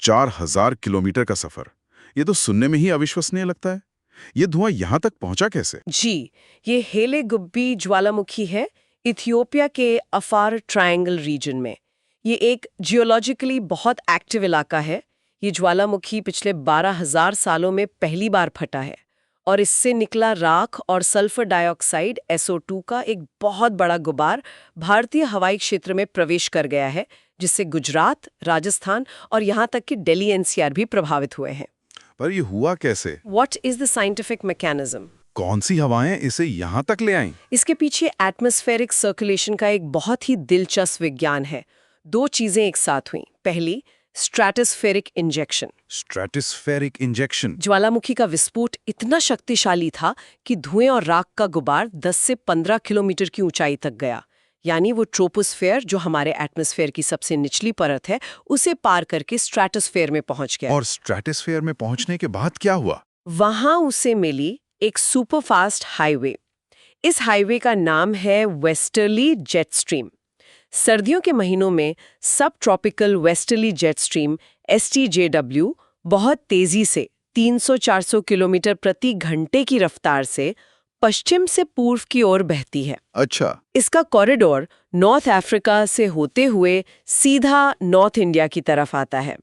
4000 किलोमीटर का सफर। ये तो सुनने में ही अविश्वसनीय लगता है। ये धुआं यहां तक पहुंचा कैसे? जी, ये हेले गुब्बी ज्वालामुखी है, इथियोपिया के अफार ट्रायंगल रीजन में। ये एक जियोलॉजिकली बहुत एक्टिव इलाका है। ये ज्वालामुखी पिछले 12,000 सालों में पहली बार फटा है और इससे निकला राख और सल्फर डाइऑक्साइड SO2 का एक बहुत बड़ा गुबार भारतीय हवाई क्षेत्र में प्रवेश कर गया है, जिससे गुजरात, राजस्थान और यहाँ तक कि दिल्ली NCR भी प्रभावित हुए हैं। पर ये हुआ कैसे? What is the scientific mechanism? कौन सी हवाएं इसे यहाँ तक ले आईं? इसके पीछे एटमॉस्फेरिक सर्कुलेशन का एक बहुत ही दिलचस्प विज्ञान है। दो चीजें एक साथ हुई। पहली, स्ट्रेटोस्फेरिक इंजेक्शन। Stratospheric injection. ज्वालामुखी का विस्फोट इतना शक्तिशाली था कि धुएं और राख का गुबार 10 से 15 किलोमीटर की ऊंचाई तक गया। यानी वो ट्रोपोस्फेयर, जो हमारे एटमॉस्फेयर की सबसे निचली परत है, उसे पार करके स्ट्रेटोस्फेयर में पहुंच गया। और स्ट्रेटोस्फेयर में पहुंचने के बाद क्या हुआ? वहां उसे मिली एक सुपरफास्ट हाईवे। इस हाईवे का नाम है वेस्टर्ली जेट स्ट्रीम। सर्दियों के महीनों में सब tropical westerly jet stream STJW बहुत तेजी से 300-400 किलोमीटर प्रति घंटे की रफ्तार से पश्चिम से पूर्व की ओर बहती है। अच्छा। इसका कॉरिडोर नॉर्थ अफ्रीका से होते हुए सीधा नॉर्थ इंडिया की तरफ आता है।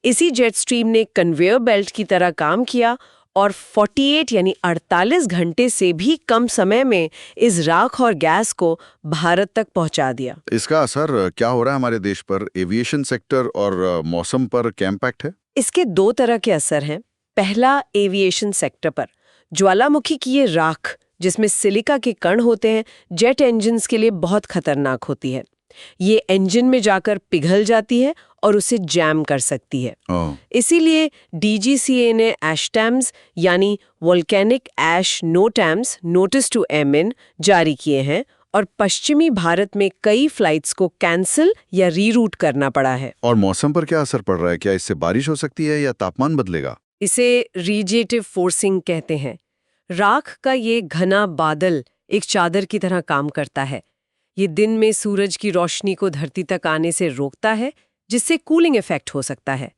इसी जेट स्ट्रीम ने कन्वेयर बेल्ट की तरह काम किया और 48 यानी 48 घंटे से भी कम समय में इस राख और गैस को भारत तक पहुंचा दिया। इसका असर क्या हो रहा है हमारे देश पर? एविएशन सेक्टर और मौसम पर क्या इम्पैक्ट है? इसके दो तरह के असर हैं। पहला, एविएशन सेक्टर पर। ज्वालामुखी की ये राख, जिसमें सिलिका के कण होते हैं, जेट इंजन्स के लिए बहुत खतरनाक होती है। ये इंजन में जाकर पिघल जाती है और उसे जैम कर सकती है। इसीलिए DGCA ने एशटैम्स यानी volcanic ash NOTAMs notice to airmen जारी किए हैं और पश्चिमी भारत में कई फ्लाइट्स को कैंसिल या रीरूट करना पड़ा है। और मौसम पर क्या असर पड़ रहा है? क्या इससे बारिश हो सकती है या तापमान बदलेगा? इसे रीजेटिव फोर्सिंग कहते हैं। राख का ये घना बादल एक चादर की तरह काम करता है। ये दिन में सूरज की रोशनी को धरती तक आने से रोकता है, जिससे कूलिंग इफेक्ट हो सकता है।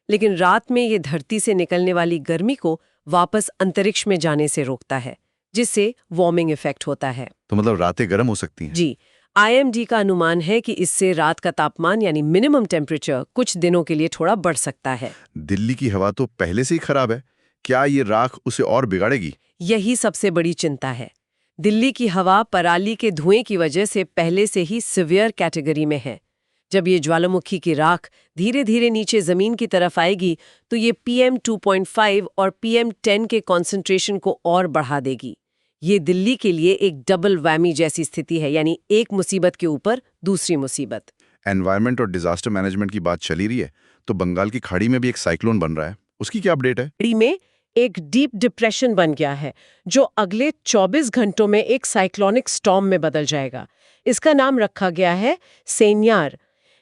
लेकिन रात में ये धरती से निकलने वाली गर्मी को वापस अंतरिक्ष में जाने से रोकता है, जिससे वार्मिंग इफेक्ट होता है। तो मतलब रातें गर्म हो सकती हैं? जी, IMD का अनुमान है कि इससे रात का तापमान यानी मिनिमम टेम्परेचर कुछ दिनों के लिए थोड़ा बढ़ सकता है। दिल्ली की हवा तो पहले से ही खराब है, क्या ये राख उसे और बिगाड़ेगी? यही सबसे बड़ी चिंता है। दिल्ली की हवा पराली के धुएं की वजह से पहले से ही सिवियर कैटेगरी में है। जब ये ज्वालामुखी की राख धीरे धीरे नीचे जमीन की तरफ आएगी तो ये PM 2.5 और PM 10 के कॉन्सेंट्रेशन को और बढ़ा देगी। ये दिल्ली के लिए एक डबल वैमी जैसी स्थिति है, यानी एक मुसीबत के ऊपर दूसरी मुसीबत। एनवायरमेंट और डिजास्टर मैनेजमेंट की बात चली रही है, तो बंगाल की खाड़ी में भी एक साइक्लोन बन रहा है, उसकी क्या अपडेट है? खाड़ी में एक डीप डिप्रेशन बन गया है, जो अगले 24 घंटों में एक साइक्लोनिक स्टॉर्म में बदल जाएगा। इसका नाम रखा गया है सेन्यार।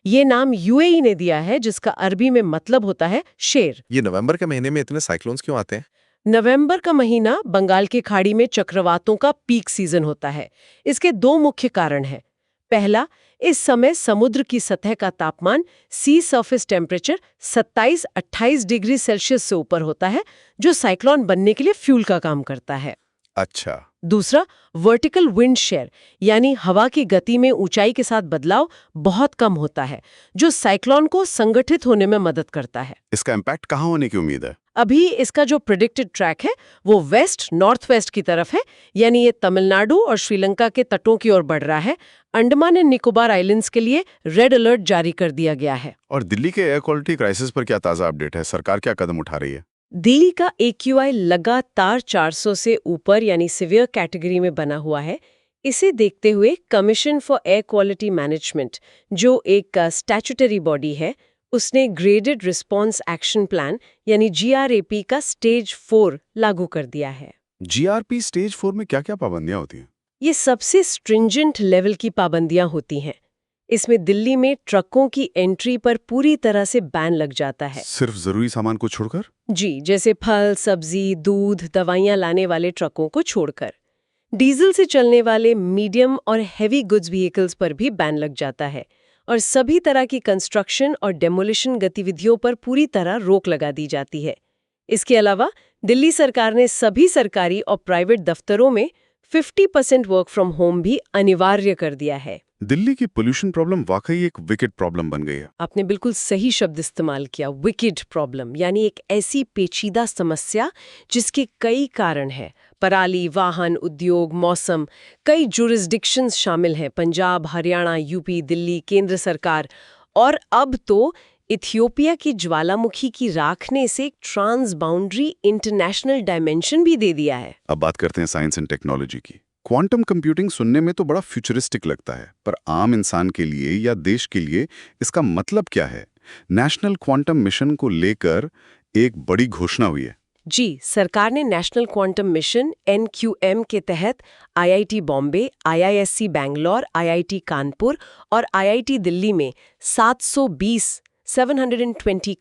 ये नाम UAE ने दिया है, जिसका अरबी में मतलब होता है शेर। ये नवंबर के महीने में इतने साइक्लोन्स क्यों आते हैं? नवंबर का महीना बंगाल की खाड़ी में चक्रवातों का पीक सीजन होता है। इसके दो मुख्य कारण हैं। पहला, इस समय समुद्र की सतह का तापमान सी सरफेस टेम्परेचर 27-28 डिग्री सेल्सियस से ऊपर होता है, जो साइक्लोन बनने के लिए फ्यूल का काम करता है। अच्छा। दूसरा, वर्टिकल विंड शेयर यानी हवा की गति में ऊंचाई के साथ बदलाव बहुत कम होता है, जो साइक्लोन को संगठित होने में मदद करता है। इसका इम्पैक्ट कहाँ होने की उम्मीद है? अभी इसका जो प्रेडिक्टेड ट्रैक है वो वेस्ट नॉर्थ वेस्ट की तरफ है, यानी ये तमिलनाडु और श्रीलंका के तटों की ओर बढ़ रहा है। अंडमान एंड निकोबार आइलैंड्स के लिए रेड अलर्ट जारी कर दिया गया है। और दिल्ली के एयर क्वालिटी क्राइसिस पर क्या ताज़ा अपडेट है? सरकार क्या कदम उठा रही है? दिल्ली का AQI लगातार 400 से ऊपर यानी सिवियर कैटेगरी में बना हुआ है। इसे देखते हुए commission for air quality management, जो एक स्टैट्यूटरी बॉडी है, उसने ग्रेडेड रिस्पॉन्स एक्शन प्लान यानी GRAP का स्टेज 4 लागू कर दिया है। GRP स्टेज 4 में क्या-क्या पाबंदियां होती हैं? ये सबसे स्ट्रिंजेंट लेवल की पाबंदियां होती हैं। इसमें दिल्ली में ट्रकों की एंट्री पर पूरी तरह से बैन लग जाता है। सिर्फ जरूरी सामान को छोड़कर? जी, जैसे फल, सब्जी, दूध, दवाइयां लाने वाले ट्रकों को छोड़कर। डीजल से चलने वाले मीडियम और हेवी गुड्स व्हीकल्स पर भी बैन लग जाता है और सभी तरह की कंस्ट्रक्शन और डेमोलिशन गतिविधियों पर पूरी तरह रोक लगा दी जाती है। इसके अलावा दिल्ली सरकार ने सभी सरकारी और प्राइवेट दफ्तरों में 50% वर्क फ्रॉम होम भी अनिवार्य कर दिया है। दिल्ली की पोल्यूशन प्रॉब्लम वाकई एक विकेट प्रॉब्लम बन गई है। आपने बिल्कुल सही शब्द इस्तेमाल किया, विकेट प्रॉब्लम, यानी एक ऐसी पेचीदा समस्या जिसके कई कारण हैं। पराली, वाहन, उद्योग, मौसम, कई जुरिस्डिक्शंस शामिल हैं। पंजाब, हरियाणा, UP, दिल्ली, केंद्र सरकार और अब तो इथियोपिया की ज्वालामुखी की राख ने इसे एक ट्रांस बाउंड्री इंटरनेशनल डायमेंशन भी दे दिया है। अब बात करते हैं साइंस एंड टेक्नोलॉजी की। क्वांटम कंप्यूटिंग सुनने में तो बड़ा फ्यूचरिस्टिक लगता है, पर आम इंसान के लिए या देश के लिए इसका मतलब क्या है? नेशनल क्वांटम मिशन को लेकर एक बड़ी घोषणा हुई है। जी, सरकार ने नेशनल क्वांटम मिशन NQM के तहत IIT Bombay, IISc Bangalore, IIT Kanpur और IIT दिल्ली में 720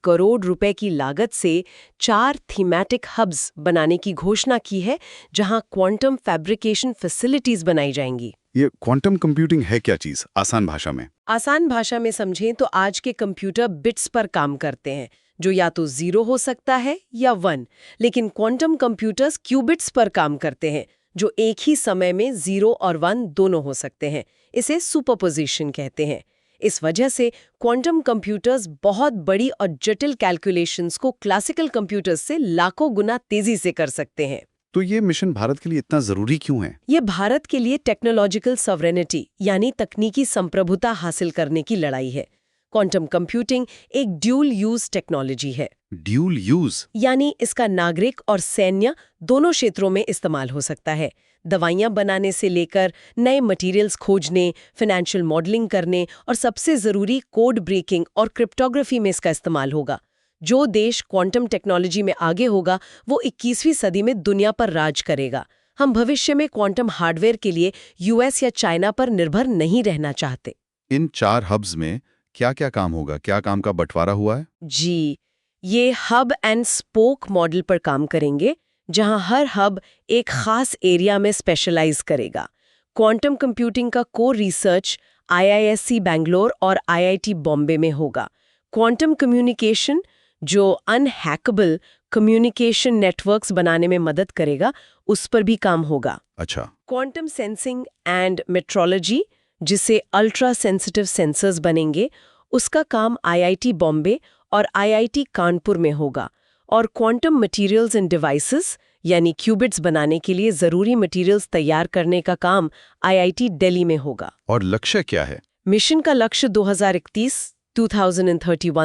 करोड़ रुपए की लागत से 4 थीमेटिक हब्स बनाने की घोषणा की है, जहां क्वांटम फैब्रिकेशन फैसिलिटीज बनाई जाएंगी। ये क्वांटम कंप्यूटिंग है क्या चीज, आसान भाषा में? आसान भाषा में समझें तो आज के कंप्यूटर बिट्स पर काम करते हैं, जो या तो 0 हो सकता है या 1, लेकिन क्वांटम कंप्यूटर्स क्यूबिट्स पर काम करते हैं, जो एक ही समय में 0 और 1 दोनों हो सकते हैं। इसे सुपरपोजिशन कहते हैं। इस वजह से क्वांटम कंप्यूटर्स बहुत बड़ी और जटिल कैलकुलेशंस को क्लासिकल कंप्यूटर्स से लाखों गुना तेजी से कर सकते हैं। तो ये मिशन भारत के लिए इतना जरूरी क्यों है? ये भारत के लिए टेक्नोलॉजिकल सॉवरेनिटी यानी तकनीकी संप्रभुता हासिल करने की लड़ाई है। क्वांटम कंप्यूटिंग एक ड्यूल यूज टेक्नोलॉजी है। ड्यूल यूज यानी इसका नागरिक और सैन्य दोनों क्षेत्रों में इस्तेमाल हो सकता है। दवाइयां बनाने से लेकर नए मटेरियल्स खोजने, फाइनेंशियल मॉडलिंग करने और सबसे जरूरी कोड ब्रेकिंग और क्रिप्टोग्राफी में इसका इस्तेमाल होगा। जो देश क्वांटम टेक्नोलॉजी में आगे होगा वो 21वीं सदी में दुनिया पर राज करेगा। हम भविष्य में क्वांटम हार्डवेयर के लिए US या चाइना पर निर्भर नहीं रहना चाहते। इन 4 हब्स में क्या-क्या काम होगा? क्या काम का बंटवारा हुआ है? जी, ये हब एंड स्पोक मॉडल पर काम करेंगे, जहां हर हब एक खास एरिया में स्पेशलाइज करेगा। क्वांटम कंप्यूटिंग का कोर रिसर्च IISc बैंगलोर और IIT बॉम्बे में होगा। क्वांटम कम्युनिकेशन, जो अनहैकेबल कम्युनिकेशन नेटवर्क्स बनाने में मदद करेगा, उस पर भी काम होगा। अच्छा, क्वांटम सेंसिंग एंड मेट्रोलॉजी, जिसे अल्ट्रा सेंसिटिव सेंसर्स बनेंगे, उसका काम IIT बॉम्बे और IIT कानपुर में होगा। और क्वांटम मटेरियल्स एंड डिवाइसेस यानी क्यूबिट्स बनाने के लिए जरूरी मटेरियल्स तैयार करने का काम IIT दिल्ली में होगा। और लक्ष्य क्या है? मिशन का लक्ष्य 2031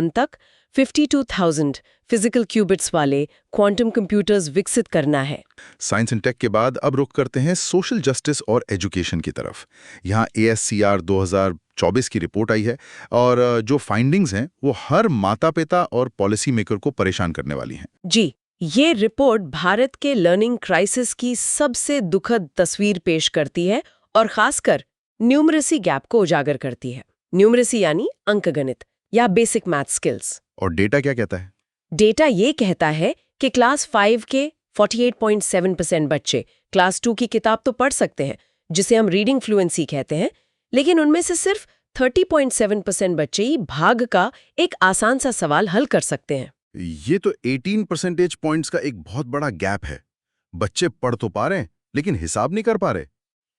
तक 52,000 फिजिकल क्यूबिट्स वाले क्वांटम कंप्यूटर्स विकसित करना है। साइंस एंड टेक के बाद अब रुख करते हैं सोशल जस्टिस और एजुकेशन की तरफ। यहाँ ASCR 2024 की रिपोर्ट आई है और जो फाइंडिंग्स हैं वो हर माता-पिता और पॉलिसी मेकर को परेशान करने वाली हैं। जी, ये रिपोर्ट भारत के लर्निंग क्राइसिस की सबसे दुखद तस्वीर पेश करती है और खासकर न्यूमरेसी गैप को उजागर करती है। न्यूमरेसी यानी अंकगणित या बेसिक मैथ स्किल्स। और डेटा क्या कहता है? डेटा ये कहता है कि क्लास 5 के 48.7% बच्चे क्लास 2 की किताब तो पढ़ सकते हैं, जिसे हम रीडिंग फ्लुएंसी कहते हैं, लेकिन उनमें से सिर्फ 30.7% बच्चे ही भाग का एक आसान सा सवाल हल कर सकते हैं। ये तो 18 परसेंटेज पॉइंट्स का एक बहुत बड़ा गैप है। बच्चे पढ़ तो पा रहे हैं लेकिन हिसाब नहीं कर पा रहे।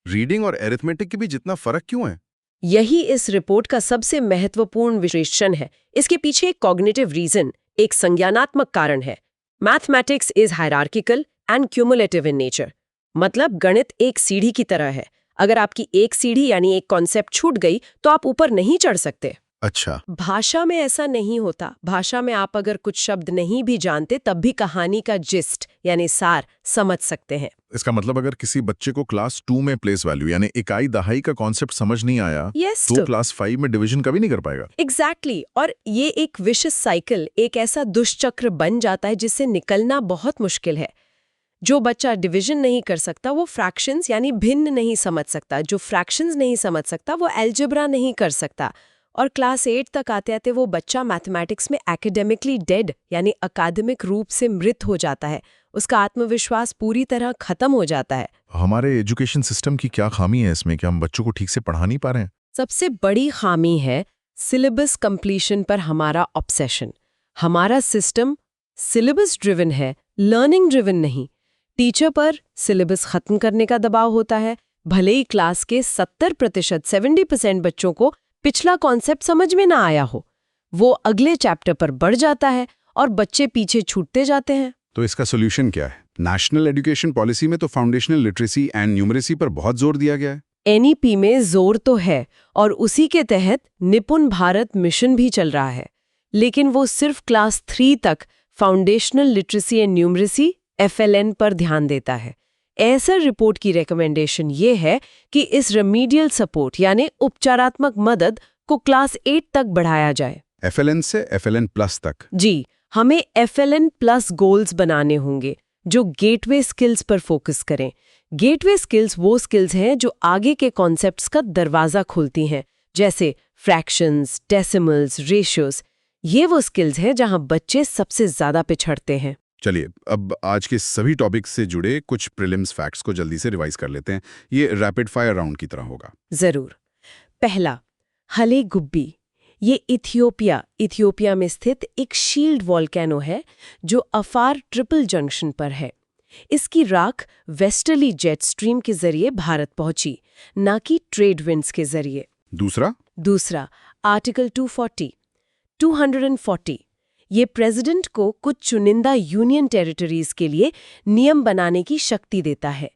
रीडिंग और एरिथमेटिक के बीच इतना फर्क क्यों है? यही इस रिपोर्ट का सबसे महत्वपूर्ण विश्लेषण है। इसके पीछे एक कॉग्निटिव रीजन, एक संज्ञानात्मक कारण है। Mathematics is hierarchical and cumulative in nature. मतलब गणित एक सीढ़ी की तरह है। अगर आपकी एक सीढ़ी यानी एक कॉन्सेप्ट छूट गई तो आप ऊपर नहीं चढ़ सकते। अच्छा, भाषा में ऐसा नहीं होता। भाषा में आप अगर कुछ शब्द नहीं भी जानते तब भी कहानी का जिस्ट यानी सार समझ सकते हैं। इसका मतलब अगर किसी बच्चे को क्लास 2 में प्लेस वैल्यू यानी इकाई दहाई का कॉन्सेप्ट समझ नहीं आया Yes, तो क्लास 5 में डिवीजन कभी नहीं कर पाएगा। एग्जैक्टली। और ये एक विशियस साइकिल, एक ऐसा दुष्चक्र बन जाता है जिससे निकलना बहुत मुश्किल है। जो बच्चा डिवीजन नहीं कर सकता वो फ्रैक्शंस यानी भिन्न नहीं समझ सकता। जो फ्रैक्शंस नहीं समझ सकता वो अलजेब्रा नहीं कर सकता। और क्लास 8 तक आते आते वो बच्चा मैथमेटिक्स में एकेडमिकली डेड यानी अकादमिक रूप से मृत हो जाता है। उसका आत्मविश्वास पूरी तरह खत्म हो जाता है। हमारे एजुकेशन सिस्टम की क्या खामी है इसमें कि हम बच्चों को ठीक से पढ़ा नहीं पा रहे हैं? सबसे बड़ी खामी है सिलेबस कंप्लीशन पर हमारा ऑब्सेशन। हमारा सिस्टम सिलेबस ड्रिवन है, लर्निंग ड्रिवन नहीं। टीचर पर सिलेबस खत्म करने का दबाव होता है। भले ही क्लास के 70% 70% बच्चों को पिछला कॉन्सेप्ट समझ में ना आया हो, वो अगले चैप्टर पर बढ़ जाता है और बच्चे पीछे छूटते जाते हैं। तो इसका सोल्यूशन क्या है? नेशनल एजुकेशन पॉलिसी में तो फाउंडेशनल लिटरेसी एंड न्यूमरेसी पर बहुत जोर दिया गया है। NEP में जोर तो है और उसी के तहत निपुण भारत मिशन भी चल रहा है। लेकिन वो सिर्फ क्लास 3 तक foundational literacy and numeracy FLN पर ध्यान देता है। ऐसा रिपोर्ट की रिकमेंडेशन ये है कि इस रेमीडियल सपोर्ट यानी उपचारात्मक मदद को क्लास 8 तक बढ़ाया जाए। FLN से FLN प्लस तक। जी, हमें FLN प्लस गोल्स बनाने होंगे जो गेटवे स्किल्स पर फोकस करें। गेटवे स्किल्स वो स्किल्स हैं जो आगे के कॉन्सेप्ट्स का दरवाजा खोलती हैं, जैसे फ्रैक्शंस, डेसिमल्स, रेशियोज। ये वो स्किल्स हैं जहां बच्चे सबसे ज्यादा पिछड़ते हैं। चलिए, अब आज के सभी टॉपिक्स से जुड़े कुछ प्रीलिम्स फैक्ट्स को जल्दी से रिवाइज कर लेते हैं। ये रैपिड फायर राउंड की तरह होगा। जरूर। पहला, हले गुब्बी। ये इथियोपिया में स्थित एक शील्ड वॉल्केनो है जो अफार ट्रिपल जंक्शन पर है। इसकी राख वेस्टर्ली जेट स्ट्रीम के जरिए भारत पहुंची, ना कि ट्रेड विंड्स के जरिए। दूसरा, आर्टिकल 240 ये प्रेसिडेंट को कुछ चुनिंदा यूनियन टेरिटरीज के लिए नियम बनाने की शक्ति देता है।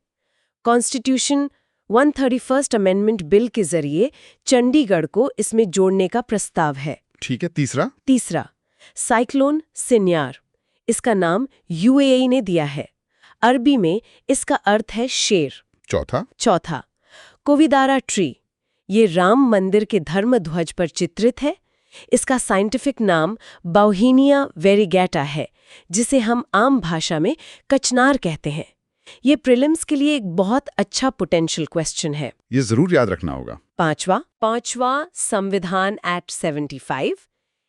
कॉन्स्टिट्यूशन 131 अमेंडमेंट बिल के जरिए चंडीगढ़ को इसमें जोड़ने का प्रस्ताव है। ठीक है, तीसरा, साइक्लोन सिन्यार। इसका नाम UAE ने दिया है। अरबी में इसका अर्थ है शेर। चौथा, कोविदारा ट्री। ये राम मंदिर के धर्म ध्वज पर चित्रित है। इसका साइंटिफिक नाम बाउहीनिया वेरिगेटा है, जिसे हम आम भाषा में कचनार कहते हैं। ये प्रीलिम्स के लिए एक बहुत अच्छा पोटेंशियल क्वेश्चन है। ये जरूर याद रखना होगा। पांचवा, संविधान एक्ट 75।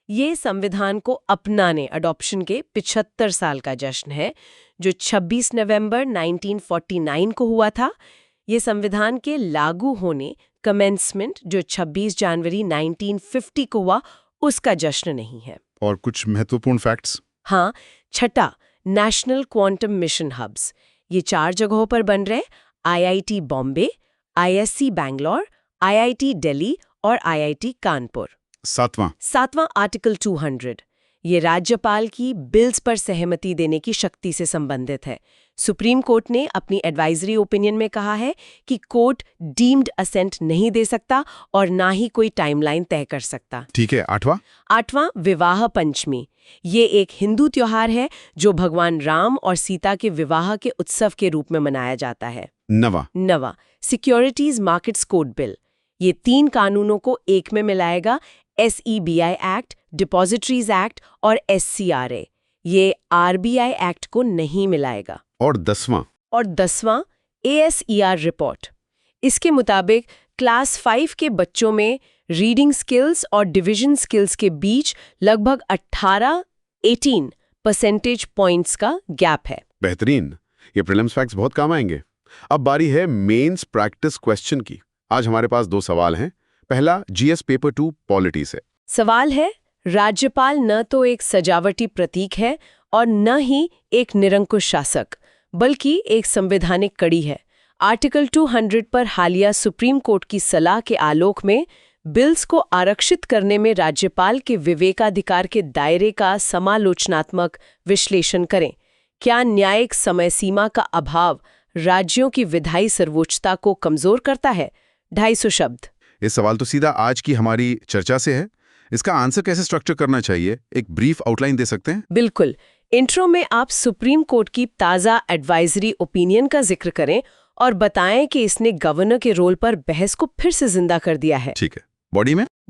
ये संविधान को अपनाने अडॉप्शन के 75 साल का जश्न है, जो 26 नवंबर 1949 को हुआ था। ये संविधान के लागू होने कमेंसमेंट, जो 26 जनवरी 1950 को हुआ, उसका जश्न नहीं है। और कुछ महत्वपूर्ण फैक्ट्स। हाँ, छठा, नेशनल क्वांटम मिशन हब्स। ये 4 जगहों पर बन रहे: IIT Bombay, ISC Bangalore, IIT Delhi और IIT कानपुर। सातवां, आर्टिकल 200। ये राज्यपाल की बिल्स पर सहमति देने की शक्ति से संबंधित है। सुप्रीम कोर्ट ने अपनी एडवाइजरी ओपिनियन में कहा है कि कोर्ट डीम्ड असेंट नहीं दे सकता और ना ही कोई टाइमलाइन तय कर सकता। ठीक है, आठवां, विवाह पंचमी। ये एक हिंदू त्योहार है जो भगवान राम और सीता के विवाह के उत्सव के रूप में मनाया जाता है। नवा, सिक्योरिटीज मार्केट्स कोड बिल। ये 3 कानूनों को एक में मिलाएगा: SEBI एक्ट, डिपॉजिटरीज एक्ट और SCRA। ये RBI एक्ट को नहीं मिलाएगा। और 10वां, ASER रिपोर्ट। इसके मुताबिक क्लास 5 के बच्चों में रीडिंग स्किल्स और डिवीजन स्किल्स के बीच लगभग 18 परसेंटेज पॉइंट्स का गैप है। बेहतरीन। ये प्रीलिम्स फैक्ट्स बहुत काम आएंगे। अब बारी है मेंस प्रैक्टिस क्वेश्चन की। आज हमारे पास 2 सवाल हैं। पहला, GS पेपर 2 पॉलिटी से। सवाल है, राज्यपाल न तो एक सजावटी प्रतीक है और न ही एक निरंकुश शासक, बल्कि एक संवैधानिक कड़ी है। आर्टिकल 200 पर हालिया सुप्रीम कोर्ट की सलाह के आलोक में बिल्स को आरक्षित करने में राज्यपाल के विवेकाधिकार के दायरे का समालोचनात्मक विश्लेषण करें। क्या न्यायिक समय सीमा का अभाव राज्यों की विधायी सर्वोच्चता को कमजोर करता है? 250 शब्द। ये सवाल तो सीधा आज की हमारी चर्चा से है। इसका आंसर कैसे स्ट्रक्चर करना चाहिए, एक ब्रीफ आउटलाइन दे सकते हैं? बिल्कुल। इंट्रो में आप सुप्रीम कोर्ट की ताज़ा एडवाइजरी ओपिनियन का जिक्र करें और बताएं कि इसने गवर्नर के रोल पर बहस को फिर से जिंदा कर दिया है। ठीक है।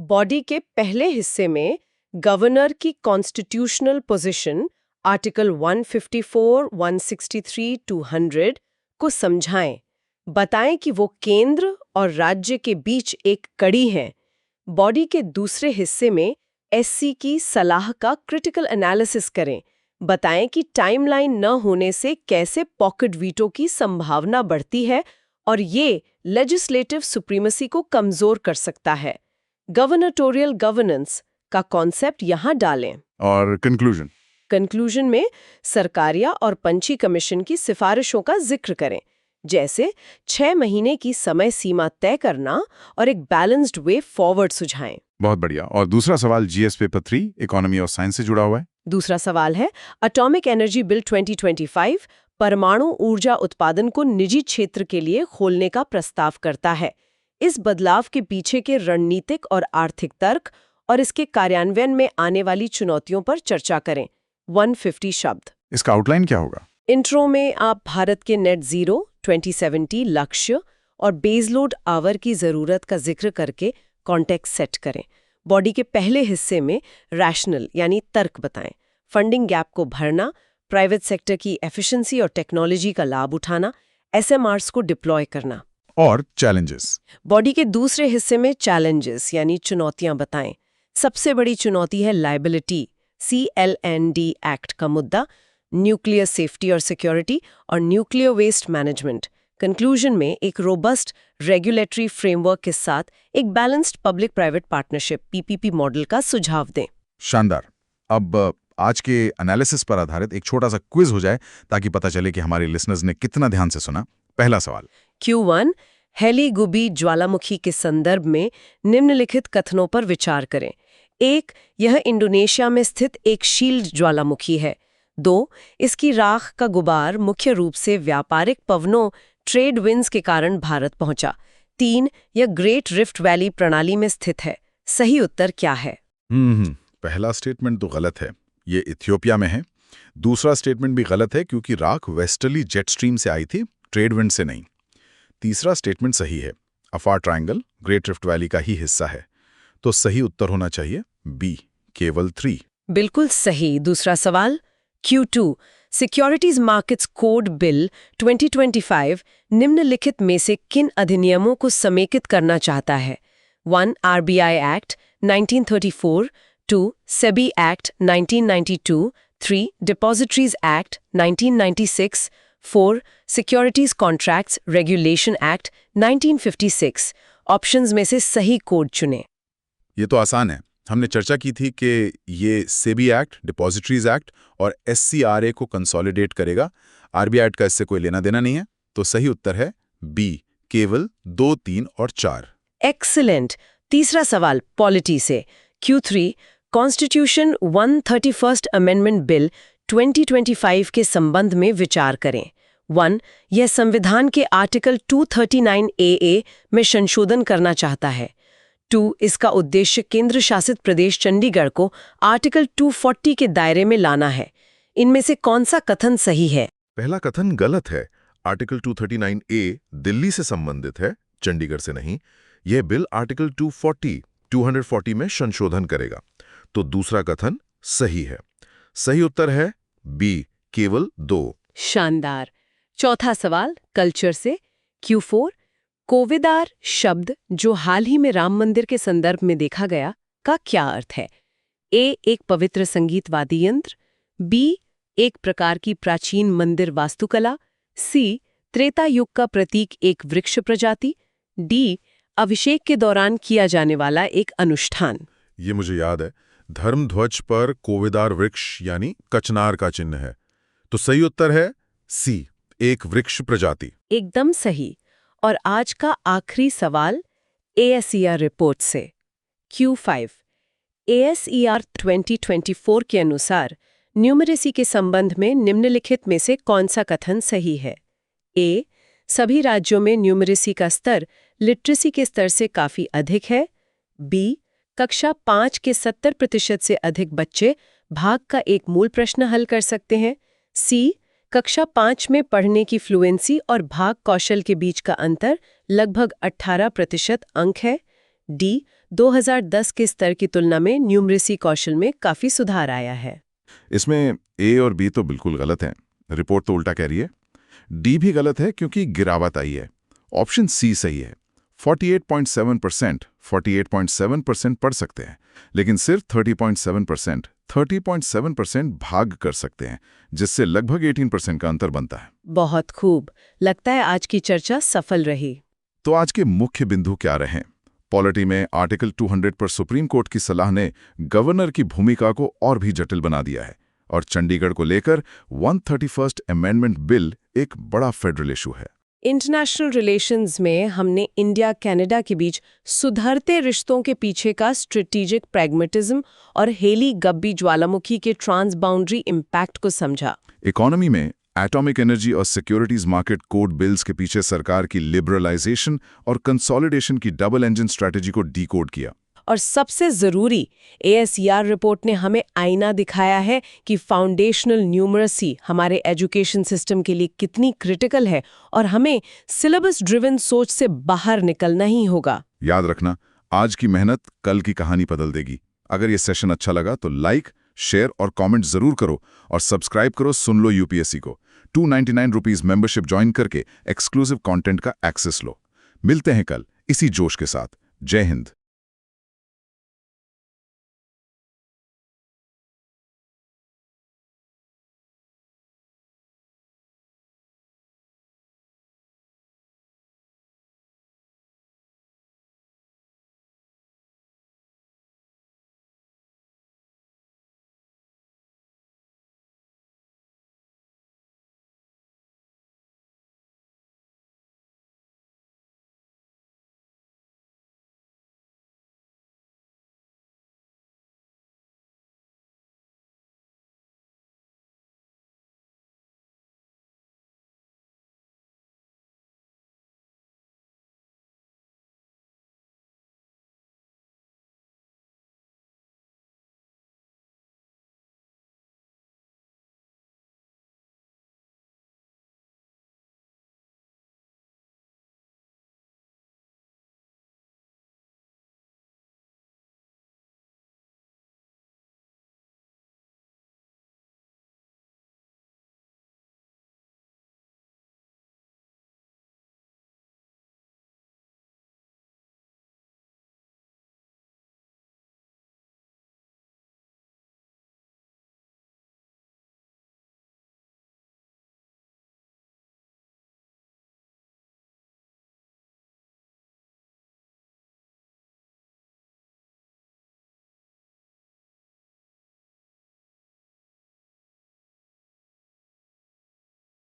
बॉडी के पहले हिस्से में गवर्नर की कॉन्स्टिट्यूशनल पोजीशन आर्टिकल 154, 163, 200 को समझाएं। बताएं कि वो केंद्र और राज्य के बीच एक कड़ी है। बॉडी के दूसरे हिस्से में SC की सलाह का क्रिटिकल एनालिसिस करें। बताएं कि टाइमलाइन न होने से कैसे पॉकेट वीटो की संभावना बढ़ती है और ये लेजिस्लेटिव सुप्रीमेसी को कमजोर कर सकता है। गवर्नेटोरियल गवर्नेंस का कॉन्सेप्ट यहां डालें। और कंक्लूजन में सरकारिया और पंची कमीशन की सिफारिशों का जिक्र करें, जैसे 6 महीने की समय सीमा तय करना और एक बैलेंस्ड वे फॉरवर्ड सुझाएं। बहुत बढ़िया। और दूसरा सवाल GS पेपर 3 इकोनॉमी और साइंस से जुड़ा हुआ है। दूसरा सवाल है, एटॉमिक एनर्जी बिल 2025 परमाणु ऊर्जा उत्पादन को निजी क्षेत्र के लिए खोलने का प्रस्ताव करता है। इस बदलाव के पीछे के रणनीतिक और आर्थिक तर्क और इसके कार्यान्वयन में आने वाली चुनौतियों पर चर्चा करें। 150 शब्द। इसका आउटलाइन क्या होगा? इंट्रो में आप भारत के नेट जीरो 2070 लक्ष्य और बेसलोड आवर की जरूरत का जिक्र करके कॉन्टेक्स्ट सेट करें। बॉडी के पहले हिस्से में रैशनल यानी तर्क बताएं, फंडिंग गैप को भरना, प्राइवेट सेक्टर की एफिशिएंसी और टेक्नोलॉजी का लाभ उठाना, एसएमआरस को डिप्लॉय करना। और चैलेंजेस। बॉडी के दूसरे हिस्से में चैलेंजेस यानी चुनौतियां बताएं। सबसे बड़ी चुनौती है लायबिलिटी, CLND एक्ट का मुद्दा, न्यूक्लियर सेफ्टी और सिक्योरिटी और न्यूक्लियर वेस्ट मैनेजमेंट। कंक्लूजन में एक रोबस्ट रेगुलेटरी फ्रेमवर्क के साथ एक balanced public private partnership PPP model का सुझाव दें। शानदार। अब आज के एनालिसिस पर आधारित एक छोटा सा क्विज हो जाए ताकि पता चले कि हमारे लिसनर्स ने कितना ध्यान से सुना। पहला सवाल, Q1 हेली-गुबी ज्वालामुखी के संदर्भ में निम्नलिखित कथनों पर विचार करें। 1. यह इंडोनेशिया में स्थित एक शील्ड ज्वालामुखी है। 2. इसकी राख का गुबार मुख्य रूप से व्यापारिक पवनों ट्रेड विंड्स के कारण भारत पहुंचा। 3. यह ग्रेट रिफ्ट वैली प्रणाली में स्थित है। सही उत्तर क्या है? पहला स्टेटमेंट तो गलत है, ये इथियोपिया में है। दूसरा स्टेटमेंट भी गलत है क्योंकि राख वेस्टर्ली जेट स्ट्रीम से आई थी, ट्रेड विंड से नहीं। तीसरा स्टेटमेंट सही है, अफार ट्रायंगल ग्रेट रिफ्ट वैली का ही हिस्सा है। तो सही उत्तर होना चाहिए बी, केवल 3। बिल्कुल सही। दूसरा सवाल, Q2 securities markets code bill 2025 निम्नलिखित में से किन अधिनियमों को समेकित करना चाहता है? 1. RBI act 1934, 2. SEBI act 1992, 3. Depositories act 1996, 4. Securities contracts regulation act 1956। Options में से सही कोड चुनें। ये तो आसान है, हमने चर्चा की थी कि ये सेबी एक्ट, डिपॉजिटरीज एक्ट और SCRA को कंसोलिडेट करेगा। RBI एक्ट का इससे कोई लेना देना नहीं है, तो सही उत्तर है बी, केवल 2, 3 और 4। एक्सीलेंट। तीसरा सवाल पॉलिटी से। Q3 constitution 131st amendment bill 2025 के संबंध में विचार करें। 1. यह संविधान के आर्टिकल 239 AA में संशोधन करना चाहता है। 2. इसका उद्देश्य केंद्र शासित प्रदेश चंडीगढ़ को आर्टिकल 240 के दायरे में लाना है। इनमें से कौन सा कथन सही है? पहला कथन गलत है। आर्टिकल 239A दिल्ली से संबंधित है, चंडीगढ़ से नहीं। यह बिल आर्टिकल 240 में संशोधन करेगा। तो दूसरा कथन सही है। सही उत्तर है बी, केवल 2। शानदार। चौथा सवाल कल्चर से। Q4 कोविदार शब्द जो हाल ही में राम मंदिर के संदर्भ में देखा गया का क्या अर्थ है? A. एक पवित्र संगीत वाद्य यंत्र, B. एक प्रकार की प्राचीन मंदिर वास्तुकला, C. त्रेता युग का प्रतीक एक वृक्ष प्रजाति, D. अभिषेक के दौरान किया जाने वाला एक अनुष्ठान। ये मुझे याद है, धर्म ध्वज पर कोविदार वृक्ष यानी कचनार का चिन्ह है। तो सही उत्तर है C, एक वृक्ष प्रजाति। एकदम सही। और आज का आखिरी सवाल ASER रिपोर्ट से। Q5 ASER 2024 के अनुसार न्यूमरेसी के संबंध में निम्नलिखित में से कौन सा कथन सही है? A. सभी राज्यों में न्यूमरेसी का स्तर लिटरेसी के स्तर से काफी अधिक है। B. कक्षा 5 के 70% से अधिक बच्चे भाग का एक मूल प्रश्न हल कर सकते हैं। C. कक्षा 5 में पढ़ने की फ्लुएंसी और भाग कौशल के बीच का अंतर लगभग 18% अंक है। D. 2010 के स्तर की तुलना में न्यूमरेसी कौशल में काफी सुधार आया है। इसमें A और B तो बिल्कुल गलत हैं। रिपोर्ट तो उल्टा कह रही है। D भी गलत है क्योंकि गिरावट आई है। ऑप्शन C सही है। 48.7% पढ़ सकते हैं, लेकिन सिर्फ 30.7% भाग कर सकते हैं, जिससे लगभग 18% का अंतर बनता है। बहुत खूब। लगता है आज की चर्चा सफल रही। तो आज के मुख्य बिंदु क्या रहे? पॉलिटी में आर्टिकल 200 पर सुप्रीम कोर्ट की सलाह ने गवर्नर की भूमिका को और भी जटिल बना दिया है, और चंडीगढ़ को लेकर 131st अमेंडमेंट बिल एक बड़ा फेडरल इशू है। इंटरनेशनल रिलेशंस में हमने इंडिया कनाडा के बीच सुधरते रिश्तों के पीछे का स्ट्रेटेजिक प्रैग्मेटिज्म और हेली गब्बी ज्वालामुखी के ट्रांसबाउंड्री इम्पैक्ट को समझा। इकोनॉमी में एटॉमिक एनर्जी और सिक्योरिटीज मार्केट कोड बिल्स के पीछे सरकार की लिबरलाइजेशन और कंसोलिडेशन की डबल इंजन स्ट्रैटेजी को डीकोड किया। और सबसे ज़रूरी, ASER रिपोर्ट ने हमें आईना दिखाया है कि फाउंडेशनल न्यूमरेसी हमारे एजुकेशन सिस्टम के लिए कितनी क्रिटिकल है और हमें सिलेबस ड्रिवन सोच से बाहर निकलना ही होगा। याद रखना, आज की मेहनत कल की कहानी बदल देगी। अगर ये सेशन अच्छा लगा तो लाइक, शेयर और कमेंट जरूर करो और सब्सक्राइब करो सुन लो यूपीएससी को। 299 रुपीस मेंबरशिप ज्वाइन करके एक्सक्लूसिव कंटेंट का एक्सेस लो। मिलते हैं कल इसी जोश के साथ। जय हिंद।